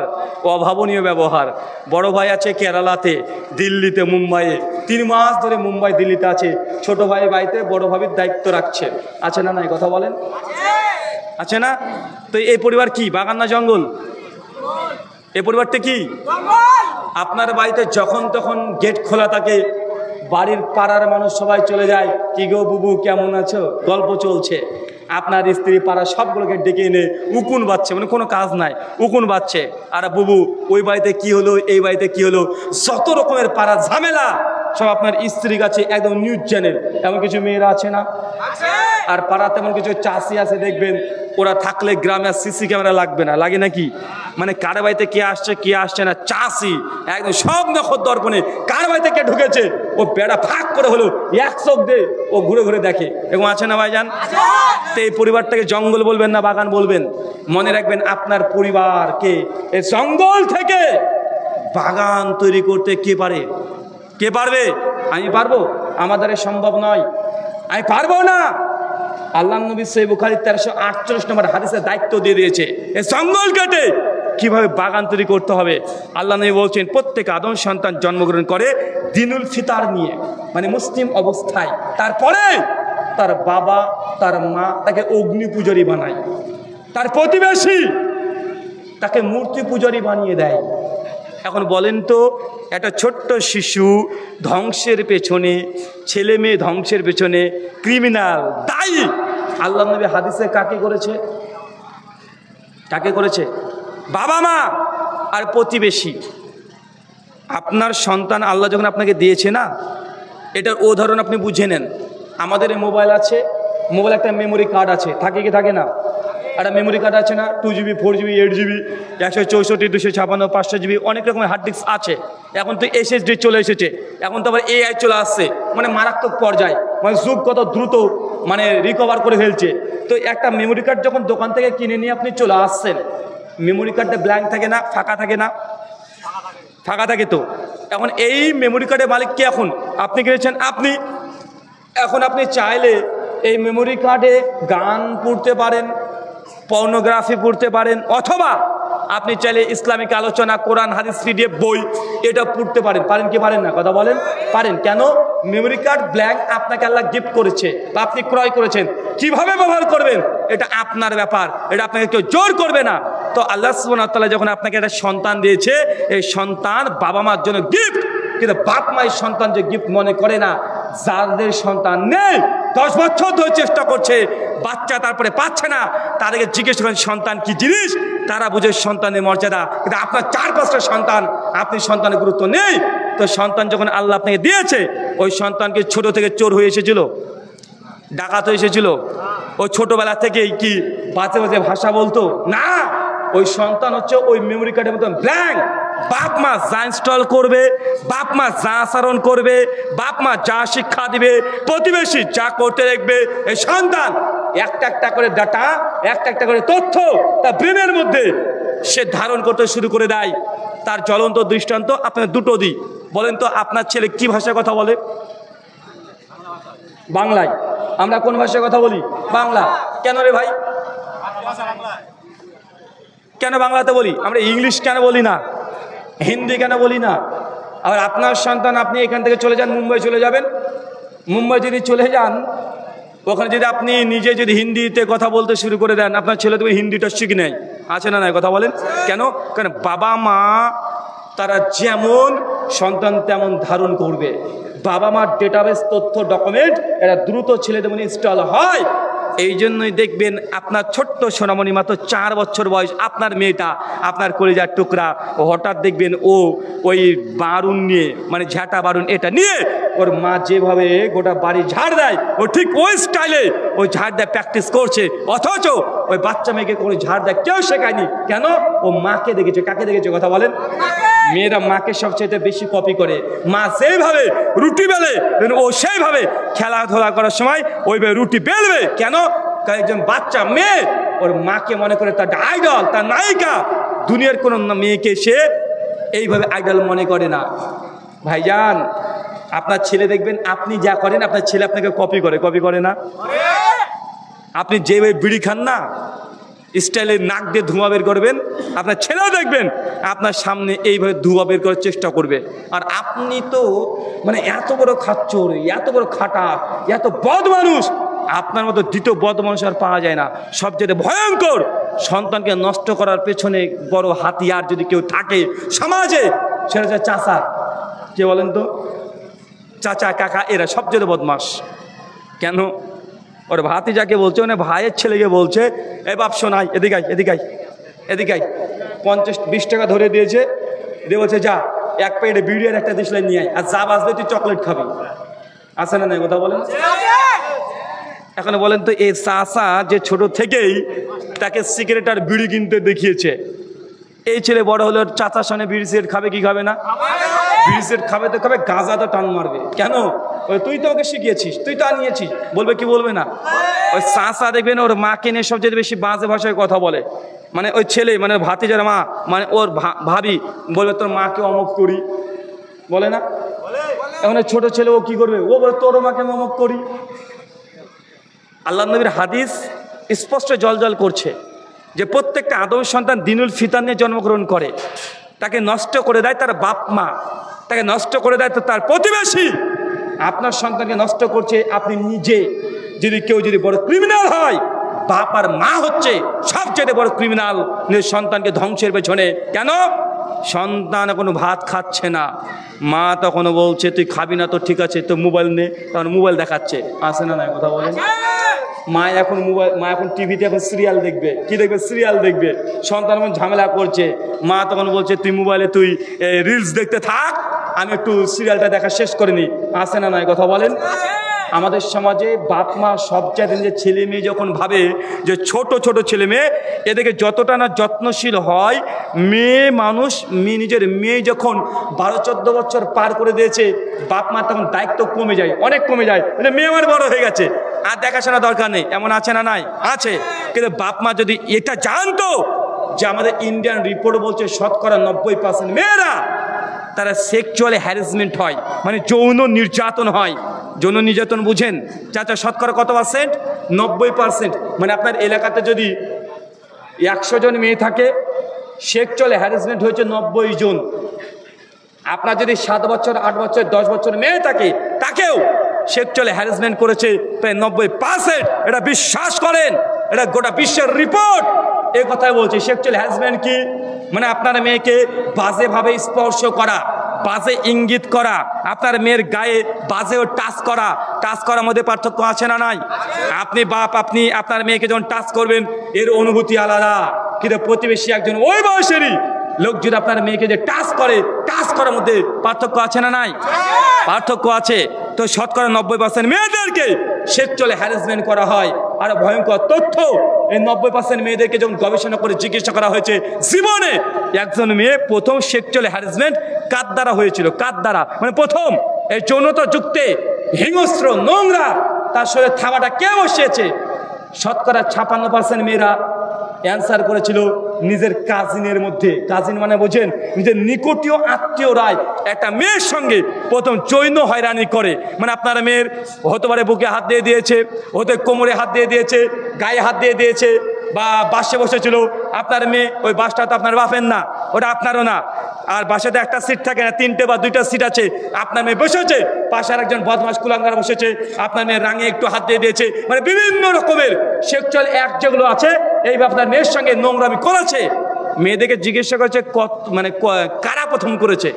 অভাবনীয় ব্যবহার। বড় ভাই আছে কেরালাতে, দিল্লিতে, মুম্বাইয়ে, 3 মাস ধরে মুম্বাই দিল্লিতে আছে, ছোট ভাই বাড়িতে বড় ভাবির দায়িত্ব রাখছে। আছে না নাই, কথা বলেন? আছে না? তো এই পরিবার কি বাগান না জঙ্গল? এই পরিবারটা কি? আপনার বাড়িতে যখন তখন গেট খোলা থাকে, বাড়ির পাড়ার মানুষ সবাই চলে যায়, কি গো বুবু কেমন আছো, গল্প চলছে। আপনার স্ত্রী পাড়া সবগুলোকে ডেকে এনে উকুন বাচ্ছে, মানে কোনো কাজ নাই, উকুন বাচ্ছে। আর বুবু ওই বাড়িতে কি হলো, এই বাড়িতে কি হলো, যত রকমের পাড়া ঝামেলা সব আপনার স্ত্রীর কাছে একদম নিউজ চ্যানেল। এমন কিছু মেয়েরা আছে না? আর পাড়াতে এমন কিছু চাষি আছে, দেখবেন ওরা থাকলে গ্রামে সিসি ক্যামেরা লাগবে না, লাগে নাকি? মানে কার বাড়িতে কে আসছে কে আসছে না, চাষি একদম সব নখর দর্পণে কার বাড়িতে কে ঢুকেছে ও বেড়া ফাঁক করে হলো এক চোখ দিয়ে ও ঘুরে ঘুরে দেখে। এরকম আছে না ভাইজান? তো এই পরিবারটাকে জঙ্গল বলবেন না বাগান বলবেন? মনে রাখবেন, আপনার পরিবারকে এই জঙ্গল থেকে বাগান তৈরি করতে কে পারে? কে পারবে? আমি পারবো? আমাদের সম্ভব নয়, আমি পারবো না। আল্লাহ নবী সহিহ বুখারী 1348 নম্বর হাদিসের দায়িত্ব দিয়ে দিয়েছে, এই জঙ্গল কেটে কিভাবে বাগান তৈরি করতে হবে। আল্লাহ নবী বলছেন, প্রত্যেক আদম সন্তান জন্মগ্রহণ করে দিনুল ফিতার নিয়ে, মানে মুসলিম অবস্থায়। তারপরে তার বাবা তার মা তাকে অগ্নি পূজারী বানায়, তার প্রতিবেশী তাকে মূর্তি পূজারী বানিয়ে দেয়। এখন বলেন তো, একটা ছোট্ট শিশু ধ্বংসের পেছনে, ছেলে মেয়ে ধ্বংসের পেছনে ক্রিমিনাল, দায়ী আল্লাহ নবী হাদিসে কাকে করেছে? কাকে করেছে? বাবা মা আর প্রতিবেশী। আপনার সন্তান আল্লাহ যখন আপনাকে দিয়েছে না, এটার উদাহরণ আপনি বুঝে নেন। আমাদের এই মোবাইল আছে, মোবাইল একটা মেমোরি কার্ড আছে, থাকে কি থাকে না? একটা মেমোরি কার্ড আছে না, 2GB 4GB 8GB 164 256 500GB, অনেক রকমের হার্ড ডিস্ক আছে। এখন তো SSD চলে এসেছে, এখন তো আবার AI চলে আসছে, মানে মারাত্মক পর্যায়ে, মানে যুগ কত দ্রুত মানে রিকভার করে ফেলছে। তো একটা মেমোরি কার্ড যখন দোকান থেকে কিনে নিয়ে আপনি চলে আসছেন, মেমোরি কার্ডটা ব্ল্যাঙ্ক থাকে না, ফাঁকা থাকে না? ফাঁকা থাকে। তো এখন এই মেমোরি কার্ডের মালিক কে? এখন আপনি কিনেছেন, আপনি। এখন আপনি চাইলে এই মেমোরি কার্ডে গান পড়তে পারেন, পর্নোগ্রাফি পড়তে পারেন, অথবা আপনি চাইলে ইসলামিক আলোচনা, কোরআন হাদিস PDF বই এটা পড়তে পারেন। পারেন কি পারেন না, কথা বলেন? পারেন। কেন? মেমোরি কার্ড ব্ল্যাঙ্ক আপনাকে আল্লাহ গিফট করেছে বা আপনি ক্রয় করেছেন। কিভাবে ব্যবহার করবেন এটা আপনার ব্যাপার, এটা আপনাকে কেউ জোর করবে না। তো আল্লাহ সুবহানাহু ওয়া তাআলা যখন আপনাকে একটা সন্তান দিয়েছে, এই সন্তান বাবা মার জন্য গিফট। কিন্তু বাপ মায়ের সন্তান যে গিফট মনে করে না। যাদের সন্তান নেই, 10 বছর ধরে চেষ্টা করছে, বাচ্চা তারপরে পাচ্ছে না, তাদেরকে জিজ্ঞেস করেন সন্তান কি জিনিস, তারা বুঝে সন্তানের মর্যাদা। কিন্তু আপনার 4-5টা সন্তান, আপনি সন্তানের গুরুত্ব নেই। তো সন্তান যখন আল্লাহ আপনাকে দিয়েছে, ওই সন্তানকে ছোট থেকে চোর হয়ে এসেছিল, ডাকাত হয়ে এসেছিল, ও ছোটবেলা থেকেই কি বাজে বাজে ভাষা বলতো না, ওই সন্তান হচ্ছে ওই মেমোরি কার্ডের মতন ব্ল্যাঙ্ক। বাপ মা যা ইনস্টল করবে, বাপ মা যা আচরণ করবে, বাপ মা যা শিক্ষা দিবে, প্রতিবেশী যা করতে দেখবে, এই সন্তান একটা একটা করে ডাটা, একটা একটা করে তথ্য তার ব্রেনের মধ্যে সে ধারণ করতে শুরু করে দেয়। তার জ্বলন্ত দৃষ্টান্ত আপনার দুটো দিই। বলেন তো আপনার ছেলে কি ভাষায় কথা বলে? বাংলায়। আমরা কোন ভাষায় কথা বলি? বাংলা। কেন রে ভাই? কেন বাংলাতে বলি? আমরা ইংলিশ কেন বলি না? হিন্দি কেন বলি না? আবার আপনার সন্তান, আপনি এখান থেকে চলে যান, মুম্বাই চলে যাবেন। মুম্বাই যদি চলে যান, ওখানে যদি আপনি নিজে যদি হিন্দিতে কথা বলতে শুরু করে দেন, আপনার ছেলে তো হিন্দিটা শিখে নেয়। আছে না নাই? কথা বলেন কেন? কারণ বাবা মা তারা যেমন সন্তান তেমন ধারণ করবে। বাবা মার ডেটাবেস, তথ্য, ডকুমেন্ট এরা দ্রুত ছেলেদের মনে ইনস্টল হয়। এই জন্যই দেখবেন আপনার ছোট্ট সোনামণি মাত্র 4 বছর বয়স, আপনার মেয়েটা আপনার কলিজার টুকরা, ও হঠাৎ দেখবেন ও ওই বারুন নিয়ে, মানে ঝাঁটা বারুন এটা নিয়ে ওর মা যেভাবে গোটা বাড়ি ঝাড় দেয়, ও ঠিক ওই স্টাইলে ওই ঝাড় দেয় প্র্যাকটিস করছে। অথচ ওই বাচ্চা মেয়েকে কোনো ঝাড় দেয় কেউ শেখায়নি। কেন? ও মাকে দেখেছে। কাকে দেখেছে? কথা বলেন। মেয়েরা মাকে সবচেয়ে বেশি কপি করে। মা যেইভাবে রুটি বেলে ও সেইভাবে খেলাধুলা করার সময় ওইভাবে রুটি বেলবে। কেন? একজন বাচ্চা মেয়ে ওর মাকে মনে করে তার আইডল, তার নায়িকা। দুনিয়ার কোনো মেয়েকে সে এইভাবে আইডল মনে করে না। ভাইজান, আপনার ছেলে দেখবেন আপনি যা করেন আপনার ছেলে আপনাকে কপি করে। কপি করে না? আপনি যেভাবে বিড়ি খান না, স্টাইলে নাক দিয়ে ধোঁয়া বের করবেন, আপনার ছেলেও দেখবেন আপনার সামনে এইভাবে ধোঁয়া বের করার চেষ্টা করবে। আর আপনি তো মানে এত বড় খাচ্চর, এত বড় খাটা, এত বদ মানুষ, আপনার মতো দ্বিতীয় বদ মানুষ আর পাওয়া যায় না। সবচেয়ে ভয়ঙ্কর সন্তানকে নষ্ট করার পেছনে বড় হাতিয়ার যদি কেউ থাকে সমাজে, সেটা হচ্ছে চাচা। কে বলেন তো? চাচা, কাকা, এরা সবচেয়ে বদমাস। কেন? ওর ভাতিজাকে বলছে, মানে ভাইয়ের ছেলেকে বলছে, এ বাপ শোনাই, এদিকাই এদিকাই এদিকাই 50-20 টাকা ধরে দিয়েছে, দিয়ে বলছে যা এক প্যাকেটে বিড়ি আর একটা দেশলাই নিয়ে আয়, আর যা বাজবে তুই চকলেট খাবি। আছে না নাই? কথা বলেন। এখন বলেন তো, এই চাচা যে ছোট থেকেই তাকে সিগারেট আর বিড়ি কিনতে দেখিয়েছে, এই ছেলে বড় হলে চাচার সামনে বিড়ি সিগারেট খাবে কি খাবে না? বিড়ি সিগারেট খাবে তো খাবে, গাঁজা তো টান মারবে। কেন? তুই তো ওকে শিখিয়েছিস, তুই তো আনিয়েছিস। বলবে কি বলবে না? ওই চাচা দেখবেন ওর মাকে নিয়ে সবচেয়ে বেশি বাজে ভাষায় কথা বলে। মানে ওই ছেলে, মানে ভাতিজার মা, মানে ওর ভাবি বলবে তোর মাকে অমুক করি, বলে না? এখন ছোট ছেলে ও কি করবে? ও বলে তোর মাকে আমি অমুক করি। আল্লাহ নবীর হাদিস স্পষ্ট জল করছে যে প্রত্যেকটা আদম সন্তান দিনুল ফিতর নিয়ে জন্মগ্রহণ করে। তাকে নষ্ট করে দেয় তার বাপ মা, তাকে নষ্ট করে দেয় তো তার প্রতিবেশী। আপনার সন্তানকে নষ্ট করছে আপনি নিজে। যদি কেউ যদি বড় ক্রিমিনাল হয়, বাপ আর মা হচ্ছে সবচেয়ে বড় ক্রিমিনাল সন্তানকে ধ্বংসের পেছনে। কেন? সন্তান এখনো ভাত খাচ্ছে না, মা তখনও বলছে তুই খাবি না তো ঠিক আছে, তো মোবাইল নে, তখন মোবাইল দেখাচ্ছে। আসে না নাই? কথা বলেন। মা এখন টিভিতে এখন সিরিয়াল দেখবে। কি দেখবে? সিরিয়াল দেখবে। সন্তান এখন ঝামেলা করছে, মা তখন বলছে তুই মোবাইলে তুই রিলস দেখতে থাক, আমি একটু সিরিয়ালটা দেখা শেষ করে নি। আসে না নাই? কথা বলেন। আমাদের সমাজে বাপ মা সবচেয়ে যে ছেলে মেয়ে যখন ভাবে যে ছোট ছোট ছেলে মেয়ে, এদেরকে যতটা না যত্নশীল হয়, মেয়ে মানুষ নিজের মেয়ে যখন 12-14 বছর পার করে দিয়েছে, বাপ মা তখন দায়িত্ব কমে যায়, অনেক কমে যায়। মানে মেয়ে আমার বড় হয়ে গেছে, আর দেখাশোনা দরকার নেই। এমন আছে না নাই? আছে। কিন্তু বাপ মা যদি এটা জানতো যে আমাদের ইন্ডিয়ান রিপোর্ট বলছে 90% মেয়েরা তারা সেক্সুয়ালি হ্যারাসমেন্ট হয়, মানে যৌন নির্যাতন হয়। যৌন নির্যাতন বুঝেন চাচা? কত %? 90%। মানে আপনার এলাকাতে যদি 100 জন মেয়ে থাকে, সেক্সুয়াল হ্যারাসমেন্ট হয়েছে 90 জন। আপনার যদি 7 বছর, 8 বছর, 10 বছর মেয়ে থাকে, তাকেও সেক্সুয়াল হ্যারাসমেন্ট করেছে প্রায় 90%। এটা বিশ্বাস করেন, এটা গোটা বিশ্বের রিপোর্ট এ কথাই বলছে। সেক্সুয়াল হ্যারাসমেন্ট কি? মানে আপনার মেয়েকে বাজেভাবে স্পর্শ করা, বাজে ইঙ্গিত করা, আপনার মেয়ের গায়ে বাজেও টাচ করার মধ্যে পার্থক্য আছে না নাই? আপনি বাপ, আপনি আপনার মেয়েকে যখন টাচ করবেন এর অনুভূতি আলাদা। কিন্তু প্রতিবেশী একজন ওই বয়সেরই লোক যদি আপনার মেয়েকে যে টাচ করার মধ্যে পার্থক্য আছে না নাই? পার্থক্য আছে। তো 90% মেয়েদেরকে সেক্সুয়াল হ্যারাসমেন্ট করা হয়। আর ভয়ঙ্কর তথ্য। এই 90% মেয়েদেরকে যখন গবেষণা করে জিজ্ঞাসা করা হয়েছে জীবনে একজন মেয়ে প্রথম সেক্সুয়াল হ্যারাসমেন্ট কার দ্বারা হয়েছিল, কার দ্বারা, মানে প্রথম এই যৌনতা যুক্তে হিংস্র নোংরা তার শরীরে থাবাটা কে বসিয়েছে, শতকরা 56% মেয়েরা অ্যান্সার করেছিল নিজের কাজিনের মধ্যে। কাজিন মানে বোঝেন, নিজের নিকটীয় আত্মীয়রাই একটা মেয়ের সঙ্গে প্রথম যৌন হয়রানি করে। মানে আপনার মেয়ের হতে পারে বুকে হাত দিয়ে দিয়েছে, হতে কোমরে হাত দিয়ে দিয়েছে, গায়ে হাত দিয়ে দিয়েছে, বা বাসে বসেছিল। আপনার মেয়ে, ওই বাসটা তো আপনার বাপের না, ওটা আপনারও না, আর বাসাতে একটা সিট থাকে না, 3টে বা 2টা সিট আছে। আপনার মেয়ে বসেছে, পাশে আর একজন বদমাস কুলাঙ্গার বসেছে, আপনার মেয়ের রাঙে একটু হাত দিয়ে দিয়েছে। মানে বিভিন্ন রকমের সেক্সুয়াল অ্যাক্ট যেগুলো আছে এই আপনার মেয়ের সঙ্গে নোংরামি করেছে। মেয়েদেরকে জিজ্ঞাসা করেছে মানে কারা প্রথম করেছে।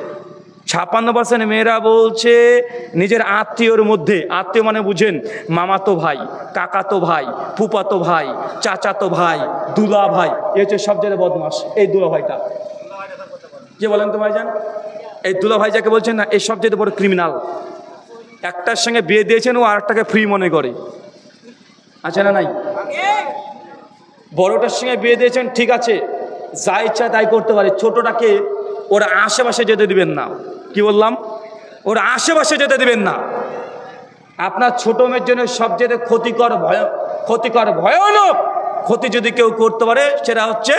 56% মেয়েরা বলছে নিজের আত্মীয়র মধ্যে। আত্মীয় মানে বুঝেন, মামাতো ভাই, কাকাতো ভাই, ফুপাতো ভাই, চাচাতো ভাই, দুলা ভাই। এ হচ্ছে সবচেয়ে বদমাস, এই দুলা ভাইটা। কে বলেন তো ভাইজান? এই দুলা ভাই যাকে বলছেন না, এই সবচেয়ে বড় ক্রিমিনাল। একটার সঙ্গে বিয়ে দিয়েছেন, ও আরেকটাকে ফ্রি মনে করে, আছে না নাই? বড়টার সঙ্গে বিয়ে দিয়েছেন, ঠিক আছে, যা ইচ্ছা তাই করতে পারে। ছোটটাকে ওরা আশেপাশে যেতে দিবেন না। কি বললাম? ওরা আশেপাশে যেতে দিবেন না। আপনার ছোট মেয়ের জন্য সবচেয়ে ক্ষতিকর ভয়ানক ক্ষতি যদি কেউ করতে পারে, সেটা হচ্ছে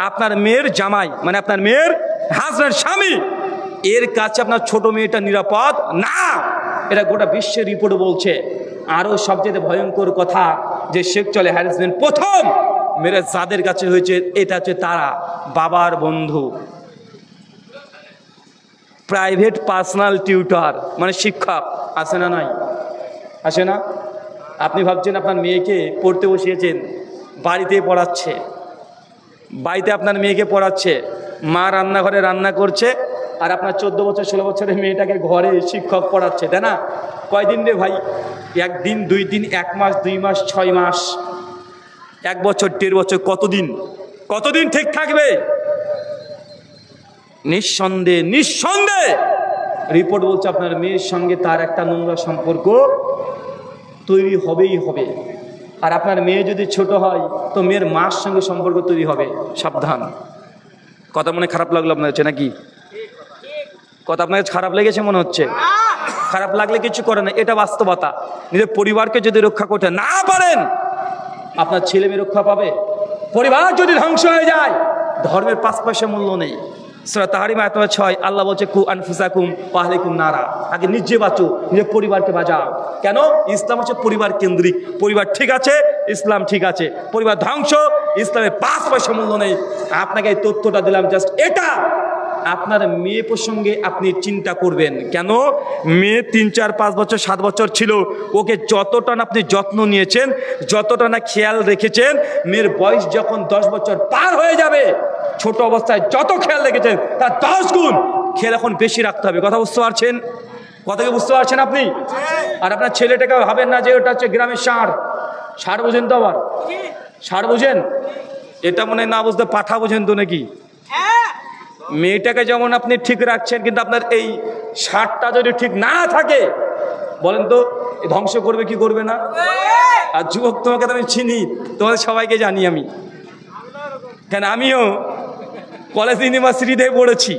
আপনার মেয়ের জামাই, মানে আপনার মেয়ের হাজব্যান্ড, স্বামী। এর কাছে আপনার ছোট মেয়েটা নিরাপদ না, এটা গোটা বিশ্বের রিপোর্ট বলছে। আরও সবচেয়ে ভয়ঙ্কর কথা যে সেক্সুয়াল হ্যারাসমেন্ট প্রথম মেয়েরা যাদের কাছে হয়েছে, এটা হচ্ছে তারা বাবার বন্ধু, প্রাইভেট পার্সোনাল টিউটর, মানে শিক্ষক। আছে না নাই? আসে না? আপনি ভাবছেন আপনার মেয়েকে পড়তে বসিয়েছেন, বাড়িতে পড়াচ্ছে, বাড়িতে আপনার মেয়েকে পড়াচ্ছে, মা রান্নাঘরে রান্না করছে, আর আপনার 14 বছর 16 বছরের মেয়েটাকে ঘরে শিক্ষক পড়াচ্ছে, তাই না? কয়দিন রে ভাই? 1 দিন, 2 দিন, 1 মাস, 2 মাস, 6 মাস, 1 বছর, 1.5 বছর, কতদিন ঠিক থাকবে? নিঃসন্দেহে রিপোর্ট বলছে আপনার মেয়ের সঙ্গে তার একটা নোংরা সম্পর্ক তৈরি হবেই হবে। আর আপনার মেয়ে যদি ছোট হয় তো মেয়ের মার সঙ্গে সম্পর্ক তৈরি হবে, সাবধান। কথা মনে খারাপ লাগলো আপনার হচ্ছে নাকি? কথা আপনার খারাপ লেগেছে মনে হচ্ছে? খারাপ লাগলে কিছু করে না, এটা বাস্তবতা। নিজের পরিবারকে যদি রক্ষা করতে না পারেন, আপনার ছেলে মেয়ে রক্ষা পাবে? পরিবার যদি ধ্বংস হয়ে যায়, ধর্মের 5 পয়সা মূল্য নেই। সূরা তাহরিম আয়াত 6 আল্লাহ বলছে কু আনফুসাকুম ওয়াহলিকুম নারা, আগে নিজে বাঁচো, নিজের পরিবারকে বাঁচাও। কেন? ইসলাম হচ্ছে পরিবার কেন্দ্রিক। পরিবার ঠিক আছে, ইসলাম ঠিক আছে। পরিবার ধ্বংস, ইসলামের 5 পয়সা মূল্য নেই। আপনাকে এই তথ্যটা দিলাম, জাস্ট এটা আপনার মেয়ে প্রসঙ্গে আপনি চিন্তা করবেন। কেন? মেয়ে 3, 4, 5 বছর, 7 বছর ছিল, ওকে যতটা না আপনি যত্ন নিয়েছেন, যতটা না খেয়াল রেখেছেন, মেয়ের বয়স যখন 10 বছর পার হয়ে যাবে, ছোট অবস্থায় যত খেয়াল রেখেছেন তার 10 গুণ খেয়াল এখন বেশি রাখতে হবে। কথা বুঝতে পারছেন? কথাকে বুঝতে পারছেন আপনি? আর আপনার ছেলেটাকে ভাবেন না যে ওটা হচ্ছে গ্রামের ষাঁড় বোঝেন তো? আবার ষাঁড় বোঝেন? এটা মনে না বুঝতে পাঠা বোঝেন তো নাকি? মেয়েটাকে যেমন আপনি ঠিক রাখছেন, কিন্তু আপনার এই ষাঁড়টা যদি ঠিক না থাকে, বলেন তো ধ্বংস করবে কি করবে না? আর যুবক, তোমাকে তো আমি চিনি, তোমাদের সবাইকে জানি আমি, কেন আমিও কলেজ ইউনিভার্সিটিতে পড়েছি,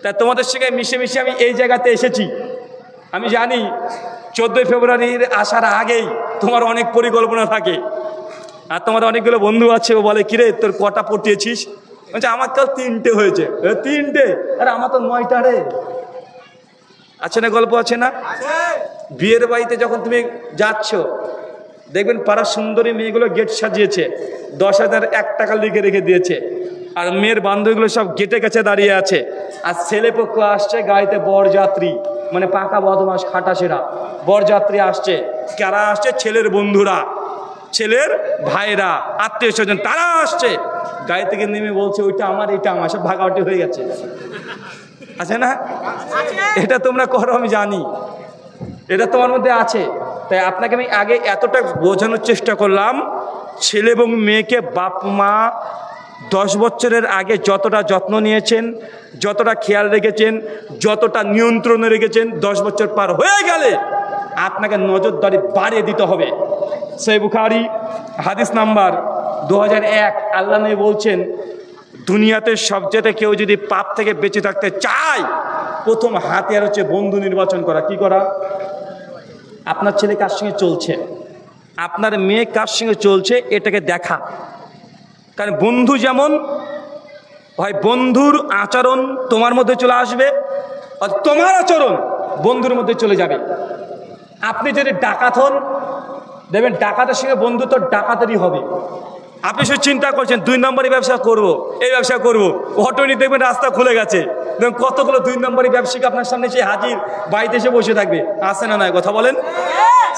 তা তোমাদের সঙ্গে মিশে আমি এই জায়গাতে এসেছি। আমি জানি 14 ফেব্রুয়ারির আসার আগেই তোমার অনেক পরিকল্পনা থাকে, আর তোমাদের অনেকগুলো বন্ধু আছে, ও বলে কিরে তোর কটা পটিয়েছিস? বলছে আমার তো 3টে হয়েছে। 3টে? আরে আমার তো 9টা রে। আছে না গল্প? আছে না? বিয়ের বাড়িতে যখন তুমি যাচ্ছ, দেখবেন পাড়ার সুন্দরী মেয়েগুলো গেট সাজিয়েছে, 10,000 1 টাকা লিখে রেখে দিয়েছে, আর মেয়ের বান্ধবীগুলো সব গেটে কাছে দাঁড়িয়ে আছে। আর ছেলে পক্ষ আসছে গাড়িতে, বরযাত্রী, মানে পাকা বদমাস খাটাসেরা বরযাত্রী আসছে। কারা আসছে? ছেলের বন্ধুরা, ছেলের ভাইরা, আত্মীয় স্বজন, তারা আসছে। গাড়ি থেকে নেমে বলছে ওইটা আমার, এটা আমার, সব ভাগাভাগি হয়ে গেছে। আছে না? এটা তোমরা করো, আমি জানি এটা তোমার মধ্যে আছে। তাই আপনাকে আমি আগে এতটা বোঝানোর চেষ্টা করলাম, ছেলে এবং মেয়েকে বাপ মা 10 বছরের আগে যতটা যত্ন নিয়েছেন, যতটা খেয়াল রেখেছেন, যতটা নিয়ন্ত্রণে রেখেছেন, 10 বছর পার হয়ে গেলে আপনাকে নজরদারি বাড়িয়ে দিতে হবে। সহিহ বুখারী হাদিস নাম্বার 2001। আল্লাহ নবী বলছেন, দুনিয়াতে সবচেয়ে কেউ যদি পাপ থেকে বেঁচে থাকতে চায়, প্রথম হাতিয়ার হচ্ছে বন্ধু নির্বাচন করা। কি করা? আপনার ছেলে কার সঙ্গে চলছে, আপনার মেয়ে কার সঙ্গে চলছে, এটাকে দেখা। কারণ বন্ধু যেমন হয়, বন্ধুর আচরণ তোমার মধ্যে চলে আসবে, আর তোমার আচরণ বন্ধুর মধ্যে চলে যাবে। আপনি যদি ডাকাত হন, দেখবেন ডাকাতের সঙ্গে বন্ধুত্ব ডাকাতেরই হবে। আপনি শুধু চিন্তা করছেন 2 নম্বরই ব্যবসা করব, এই ব্যবসা করব, অটোনি দেখবেন রাস্তা খুলে গেছে, দেখবেন কতগুলো 2 নম্বরই ব্যবসায়িক আপনার সামনে সেই হাজির, বাড়িতে এসে বসে থাকবে। আসে না? নয় কথা বলেন।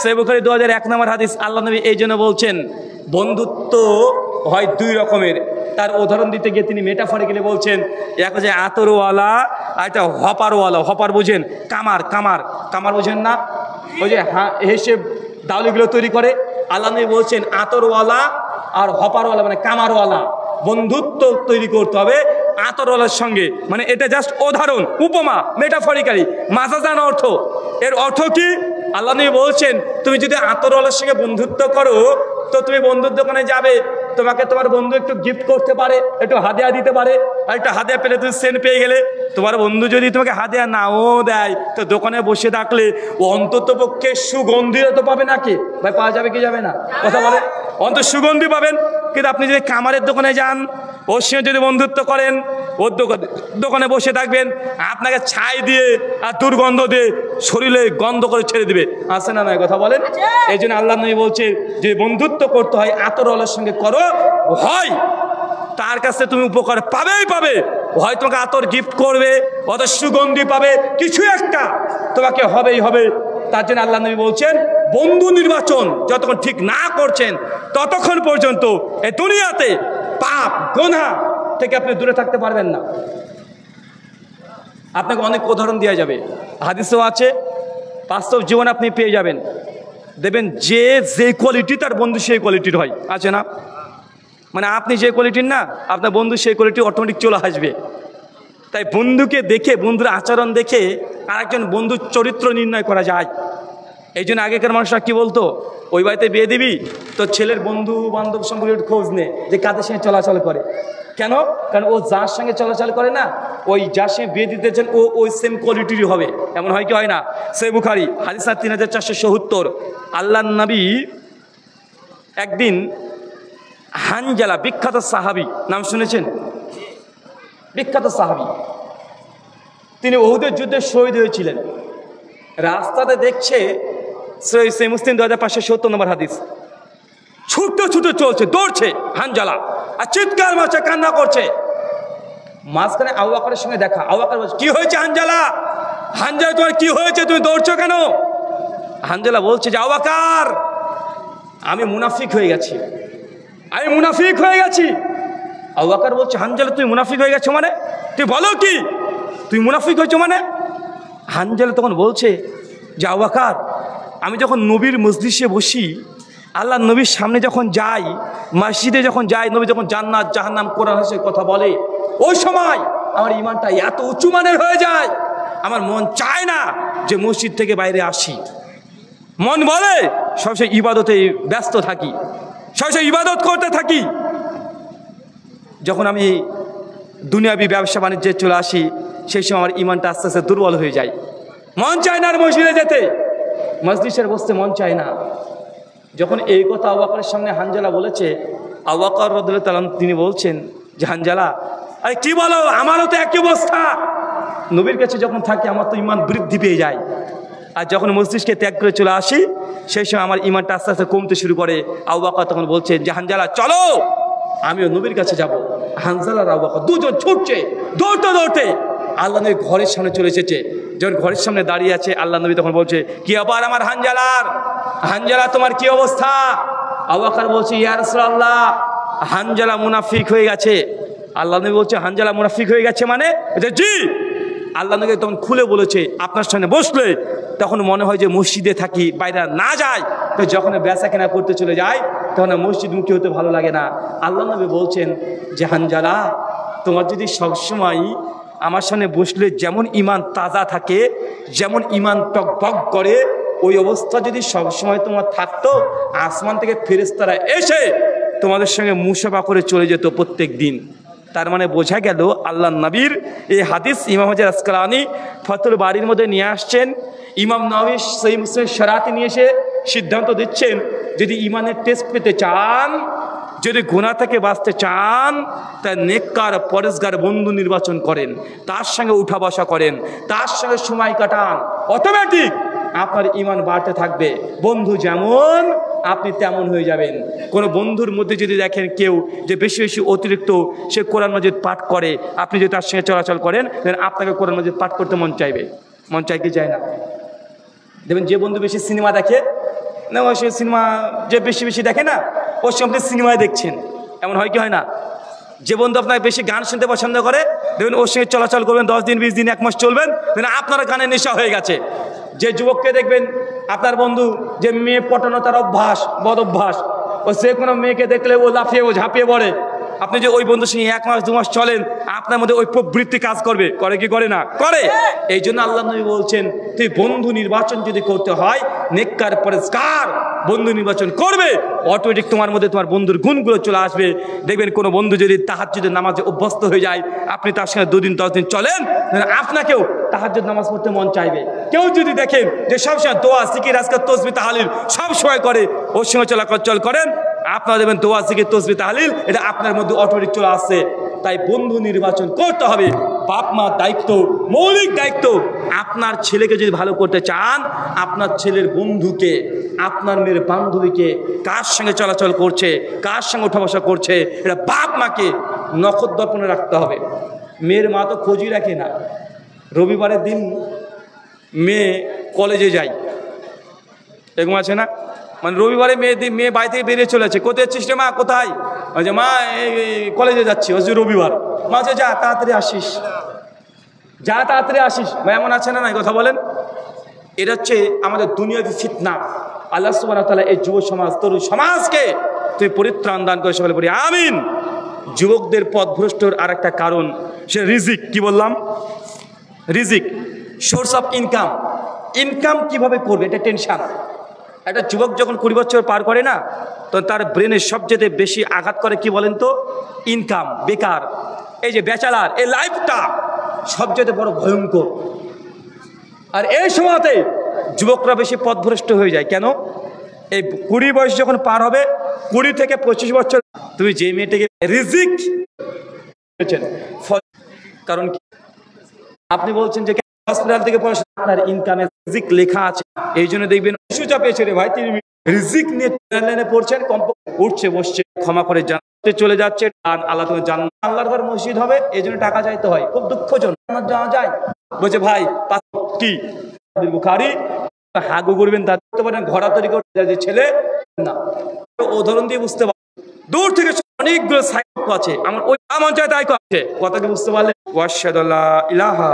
সহিহ বুখারী 2001 নম্বর হাদিস। আল্লাহ নবী এই জন্য বলছেন, বন্ধুত্ব হয় 2 রকমের। তার উদাহরণ দিতে গিয়ে তিনি মেটাফরিক্যালি বলছেন, এক হচ্ছে আতরওয়ালা আর একটা হপারওয়ালা। হপার বুঝেন? কামার। কামার কামার বুঝেন না? ওই যে হেসে দাউলিগুলো তৈরি করে। আল্লাহ নবী বলছেন, আতরওয়ালা আর হপারওয়ালা মানে কামারওয়ালা বন্ধুত্ব তৈরি করতে হবে আতরওয়ালার সঙ্গে। মানে এটা জাস্ট উদাহরণ, উপমা, মেটাফরিক্যালি, মাজাজান অর্থ। এর অর্থ কি? আল্লাহ নবী বলছেন, তুমি যদি আতরওয়ালার সঙ্গে বন্ধুত্ব করো, তো তুমি বন্ধুর দোকানে যাবে, তোমাকে তোমার বন্ধু একটু গিফট করতে পারে, একটু হাদিয়া দিতে পারে। আর একটা হাদিয়া পেলে তুমি সেন্ট পেয়ে গেলে। তোমার বন্ধু যদি তোমাকে হাদিয়া নাও দেয়, তো দোকানে বসে থাকলে ও অন্তত পক্ষে সুগন্ধি তো পাবে নাকি ভাই? পাওয়া যাবে কি যাবে না? কথা বলে। অন্তত সুগন্ধি পাবেন। কিন্তু আপনি যদি কামারের দোকানে যান, ওর সঙ্গে যদি বন্ধুত্ব করেন, ওর দোকানে বসে থাকবেন, আপনাকে ছাই দিয়ে আর দুর্গন্ধ দিয়ে শরীরে গন্ধ করে ছেড়ে দিবে। আসে না? নয় কথা বলেন। এই জন্য আল্লাহ নবী বলছে, যে বন্ধুত্ব করতে হয় আতরওয়ালার সঙ্গে করো, হয় তার কাছে তুমি উপকার পাবেই পাবে, হয় তোমাকে আতর গিফট করবে, অত সুগন্ধি পাবে, কিছু একটা তোমাকে হবেই হবে। তার জন্য আল্লাহ নবী বলছেন, বন্ধু নির্বাচন যতক্ষণ ঠিক না করছেন, ততক্ষণ পর্যন্ত এই দুনিয়াতে পাপ গুনাহ থেকে আপনি দূরে থাকতে পারবেন না। আপনাকে অনেক উদাহরণ দেওয়া যাবে, হাদিসেও আছে, বাস্তব জীবনে আপনি পেয়ে যাবেন। দেখবেন যে কোয়ালিটি তার বন্ধু সেই কোয়ালিটির হয়, আছে না? মানে আপনি যে কোয়ালিটির না, আপনার বন্ধু সেই কোয়ালিটি অটোমেটিক চলে আসবে। তাই বন্ধুকে দেখে, বন্ধুর আচরণ দেখে আরেকজন বন্ধুর চরিত্র নির্ণয় করা যায়। এই জন্য আগেকার মানুষরা কি বলতো, ওই বাড়িতে বিয়ে দিবি তো ছেলের বন্ধু বান্ধব সম্পর্কে একটু খোঁজ নে, যে কাদের সঙ্গে চলাচল করে। কেন? কারণ ও যার সঙ্গে চলাচল করে না, ওই যার সঙ্গে বিয়ে দিতেছেন ও ওই সেম কোয়ালিটিরই হবে। এমন হয় কি হয় না? সহিহ বুখারী হাদিস 3470। আল্লাহ নবী একদিন হানজালা, বিখ্যাত সাহাবী, নাম শুনেছেন? বিখ্যাত সাহাবী, তিনি উহুদের যুদ্ধে শহীদ হয়েছিলেন। রাস্তাতে দেখছে, সহিহ মুসলিম 2570 নম্বর হাদিস, ছুটতে ছুটে চলছে, দৌড়ছে হানজালা, আর চিৎকার মারছে, কান্না করছে। মাঝখানে আবু বকরের সঙ্গে দেখা। আবু বকর বলছে, কি হয়েছে হানজালা? হানজালা তোমার কি হয়েছে, তুমি দৌড়ছো কেন? হানজালা বলছে যে, আবু বকর, আমি মুনাফিক হয়ে গেছি, আমি মুনাফিক হয়ে গেছি। আবু বকর বলছে, হানজালা তুমি মুনাফিক হয়ে গেছো মানে? তুই বলো কি, তুই মুনাফিক হয়েছো মানে? হানজালা তখন বলছে যে, আবু বকর, আমি যখন নবীর মজলিসে বসি, আল্লাহ নবীর সামনে যখন যাই, মসজিদে যখন যাই, নবী যখন জান্নাত জাহান্নাম কোরআন হাদিসের কথা বলে, ওই সময় আমার ঈমানটা এত উঁচু মানের হয়ে যায়, আমার মন চায় না যে মসজিদ থেকে বাইরে আসি। মন বলে সবসময় ইবাদতে ব্যস্ত থাকি, সবসময় ইবাদত করতে থাকি। যখন আমি দুনিয়াবি ব্যবসা বাণিজ্যে চলে আসি, সেই সময় আমার ঈমানটা আস্তে আস্তে দুর্বল হয়ে যায়, মন চায় না আর মসজিদে যেতে, মজলিসের বসতে মন চায় না। যখন এই কথা আবু বকরের সামনে হানজালা বলেছে, আবু বকর রাদিয়াল্লাহু তাআলা তিনি বলছেন যে, হানজালা, আরে কি বলো, আমারও তো একই অবস্থা। নবীর কাছে যখন থাকি আমার তো ঈমান বৃদ্ধি পেয়ে যায়, আর যখন মজলিসকে ত্যাগ করে চলে আসি, সেই সময় আমার ঈমানটা আস্তে আস্তে কমতে শুরু করে। আবু বকর তখন বলছেন যে, হানজালা চলো, আমিও নবীর কাছে যাব। হানজালা আর আবু বকর দুজন ছুটছে, দৌড়তে দৌড়তে আল্লাহ নবী ঘরের সামনে চলে এসেছে। যখন ঘরের সামনে দাঁড়িয়ে আছে, আল্লাহ নবী তখন বলছে, কি আবার আমার হানজালার? হানজালা তোমার কি অবস্থা? আবু বকর বলছে, ইয়া রাসূলুল্লাহ, হানজালা মুনাফিক হয়ে গেছে। আল্লাহ নবী বলছে, হানজালা মুনাফিক হয়ে গেছে মানে? জি। আল্লাহ নবী তখন খুলে বলেছে, আপনার সামনে বসলে তখন মনে হয় যে মসজিদে থাকি, বাইরে না যাই, তো যখন বেচা কেনা করতে চলে যায় তখন মসজিদমুখী হতে ভালো লাগে না। আল্লাহ নবী বলছেন যে, হানজালা, তোমার যদি সবসময় আমার সামনে বসলে যেমন ঈমান তাজা থাকে, যেমন ঈমান টকবক করে, ওই অবস্থা যদি সবসময় তোমার থাকতো, আসমান থেকে ফেরেশতারা এসে তোমাদের সঙ্গে মুসাফা করে চলে যেত প্রত্যেক দিন। তার মানে বোঝা গেল আল্লাহ নবীর এই হাদিস ইমাম হাজার আসকালানি ফতুল বাড়ির মধ্যে নিয়ে আসছেন। ইমাম নবী সহিহ মুসলিম শরাতে নিয়ে এসে সিদ্ধান্ত দিচ্ছেন, যদি ইমানের টেস্ট পেতে চান, যদি গুনাহ থেকে বাঁচতে চান, তা নেককার পরেশগার বন্ধু নির্বাচন করেন, তার সঙ্গে উঠা বসা করেন, তার সঙ্গে সময় কাটান, অটোমেটিক আপনার ইমান বাড়তে থাকবে। বন্ধু যেমন আপনি তেমন হয়ে যাবেন। কোনো বন্ধুর মধ্যে যদি দেখেন কেউ যে বেশি বেশি অতিরিক্ত সে কোরআন মাজিদ পাঠ করে, আপনি যদি তার সঙ্গে চলাচল করেন, আপনাকে কোরআন মাজিদ পাঠ করতে মন চাইবে। মন চাই কি চায় না? দেখবেন যে বন্ধু বেশি সিনেমা দেখে না, ওই সিনেমা যে বেশি বেশি দেখে না, ওর সঙ্গে আপনি সিনেমায় দেখছেন, এমন হয় কি হয় না? যে বন্ধু আপনার বেশি গান শুনতে পছন্দ করে, দেখবেন ওর সঙ্গে চলাচল করবেন, 10 দিন 20 দিন 1 মাস চলবেন, দেখবেন আপনার গানের নেশা হয়ে গেছে। যে যুবককে দেখবেন আপনার বন্ধু যে মেয়ে পটানো তার অভ্যাস, বদ অভ্যাস, ও যে কোনো মেয়েকে দেখলে ও লাফিয়ে ও ঝাঁপিয়ে পড়ে, আপনি যে ওই বন্ধুর সঙ্গে 1 মাস 2 মাস চলেন, আপনার মধ্যে ওই প্রবৃত্তি কাজ করবে। করে কি করে না? করে। এই জন্য আল্লাহ নবী বলছেন, তুই বন্ধু নির্বাচন যদি করতে হয়, নেককার পরেশগার বন্ধু নির্বাচন করবে, অটোমেটিক তোমার মধ্যে তোমার বন্ধুর গুণগুলো চলে আসবে। দেখবেন কোনো বন্ধু যদি তাহাজ্জুদের নামাজে অভ্যস্ত হয়ে যায়, আপনি তার সঙ্গে 2 দিন 10 দিন চলেন, আপনাকেও তাহাজ্জুদ নামাজ পড়তে মন চাইবে। কেউ যদি দেখেন যে সবসময় দোয়া জিকির আজকাল তসবিহ তাহলিল সব সময় করে, ওর সঙ্গে চলাচল করেন, আপনারা দেখবেন দোয়া জিকির তসবিহ তাহলিল এটা আপনার মধ্যে অটোমেটিক চলে আসছে। তাই বন্ধু নির্বাচন করতে হবে। বাপ মার দায়িত্ব, মৌলিক দায়িত্ব। আপনার ছেলেকে যদি ভালো করতে চান, আপনার ছেলের বন্ধুকে, আপনার মেয়ের বান্ধবীকে, কার সঙ্গে চলাচল করছে, কার সঙ্গে ওঠা বসা করছে, এটা বাপ মাকে নখদর্পণে রাখতে হবে। মেয়ের মা তো খোঁজই রাখে না। রবিবারের দিন মেয়ে কলেজে যায়, এরকম আছে না? মানে রবিবারে মেয়ে বাড়ি থেকে বেরিয়ে চলেছে, কোথায় যাচ্ছিস রে মা? কোথায়? যে মা এই কলেজে যাচ্ছি। হচ্ছে রবিবার। মা যে যা তাড়াতাড়ি আসিস, যা তাড়াতাড়ি আসিস। ভাই এমন আছে না? নাই কথা বলেন। এটা হচ্ছে আমাদের দুনিয়াবী ফিতনা। আল্লাহ সুবহানাহু ওয়া তাআলা এই যুব সমাজ, তরুণ সমাজকে তুই পরিত্রাণ দান করে সকলে বলি আমিন। যুবকদের পথভ্রষ্টর আর একটা কারণ সে রিজিক। কি বললাম? রিজিক, সোর্স অফ ইনকাম। ইনকাম কিভাবে করবে এটা টেনশন। একটা যুবক যখন 20 বছর পার করে না, তখন তার ব্রেনের সবচেয়ে বেশি আঘাত করে কি বলেন তো? ইনকাম। বেকার, এই যে ব্যাচেলার, এই লাইফটা সবচেয়ে বড় ভয়ঙ্কর। আর এই সময়তে যুবকরা বেশি পথভ্রষ্ট হয়ে যায়। কেন? এই 20 বয়স যখন পার হবে, 20 থেকে 25 বছর তুমি যে মেয়েটাকে রিজিক, কারণ আপনি বলছেন যে হসপিটাল থেকে পড়াশোনা, আপনার ইনকামে রিজিক লেখা আছে। এই জন্য দেখবেন সুযোগ পেয়েছে রে ভাই, তিনি রিজিক নিয়ে লাইনে পড়ছেন, উঠছে বসছে, ক্ষমা করে জান্নাতে চলে যাচ্ছে। আর আল্লাহ তুমি জান্নাত, আল্লাহর ঘর মসজিদ হবে, এই জন্য টাকা চাইতে হয়। খুব দুঃখজনক। যাওয়া যায় বলছে ভাই কি বুখারি হাগু করবেন, তা পারেন ঘোড়া তৈরি করতে যে ছেলে না, উদাহরণ দিয়ে বুঝতে পারে। দূর থেকে অনেকগুলো সাইকো আছে, আমার ওই মঞ্চায়েত আইকো আছে, কথাকে বুঝতে পারলে ওয়াশহাদু আল্লা ইলাহা